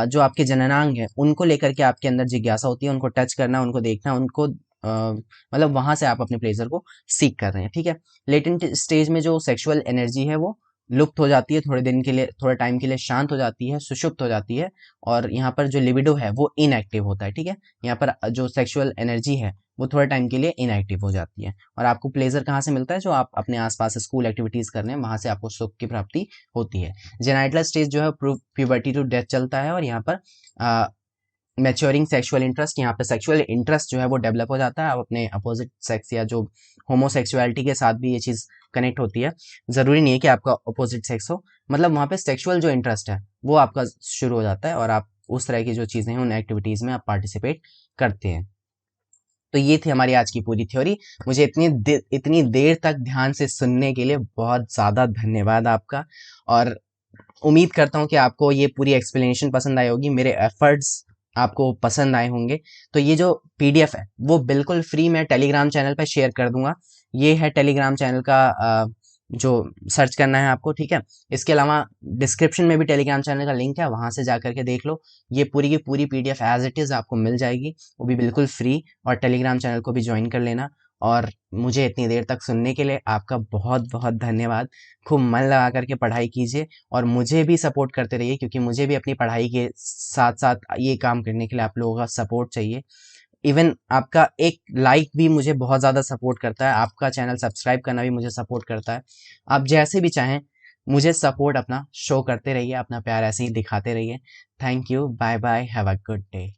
जो आपके जननांग है उनको लेकर के आपके अंदर जिज्ञासा होती है, उनको टच करना, उनको देखना, उनको मतलब वहां से आप अपने प्लेजर को सीख कर रहे हैं, ठीक है। लेटेंट स्टेज में जो सेक्सुअल एनर्जी है वो लुप्त हो जाती है, थोड़े दिन के लिए, थोड़े टाइम के लिए शांत हो जाती है, सुषुप्त हो जाती है, और यहाँ पर जो लिबिडो है वो इनएक्टिव होता है, ठीक है। यहाँ पर जो सेक्सुअल एनर्जी है वो थोड़े टाइम के लिए इनएक्टिव हो जाती है, और आपको प्लेजर कहाँ से मिलता है, जो आप अपने आसपास स्कूल एक्टिविटीज कर रहे हैं वहां से आपको सुख की प्राप्ति होती है। जेनाइटल स्टेज जो है प्यूबर्टी टू डेथ चलता है, और यहाँ पर मैच्योरिंग सेक्सुअल इंटरेस्ट, यहाँ पे सेक्सुअल इंटरेस्ट जो है वो डेवलप हो जाता है। आप अपने अपोजिट सेक्स या जो होमोसेक्सुअलिटी के साथ भी ये चीज़ कनेक्ट होती है। ज़रूरी नहीं है कि आपका अपोजिट सेक्स हो, मतलब वहाँ पे सेक्सुअल जो इंटरेस्ट है वो आपका शुरू हो जाता है, और आप उस तरह की जो चीज़ें हैं उन एक्टिविटीज़ में आप पार्टिसिपेट करते हैं। तो ये थी हमारी आज की पूरी थ्योरी। मुझे इतनी देर तक ध्यान से सुनने के लिए बहुत ज़्यादा धन्यवाद आपका, और उम्मीद करता हूँ कि आपको ये पूरी एक्सप्लेनेशन पसंद आई होगी, मेरे एफर्ट्स आपको पसंद आए होंगे। तो ये जो पीडीएफ है वो बिल्कुल फ्री मैं टेलीग्राम चैनल पर शेयर कर दूंगा। ये है टेलीग्राम चैनल का जो सर्च करना है आपको, ठीक है। इसके अलावा डिस्क्रिप्शन में भी टेलीग्राम चैनल का लिंक है, वहां से जा करके देख लो। ये पूरी की पूरी पीडीएफ एज इट इज़ आपको मिल जाएगी, वो भी बिल्कुल फ्री। और टेलीग्राम चैनल को भी ज्वाइन कर लेना। और मुझे इतनी देर तक सुनने के लिए आपका बहुत बहुत धन्यवाद। खूब मन लगा करके पढ़ाई कीजिए, और मुझे भी सपोर्ट करते रहिए, क्योंकि मुझे भी अपनी पढ़ाई के साथ साथ ये काम करने के लिए आप लोगों का सपोर्ट चाहिए। इवन आपका एक लाइक भी मुझे बहुत ज़्यादा सपोर्ट करता है, आपका चैनल सब्सक्राइब करना भी मुझे सपोर्ट करता है। आप जैसे भी चाहें मुझे सपोर्ट अपना शो करते रहिए, अपना प्यार ऐसे ही दिखाते रहिए। Thank you, bye bye, have a good day.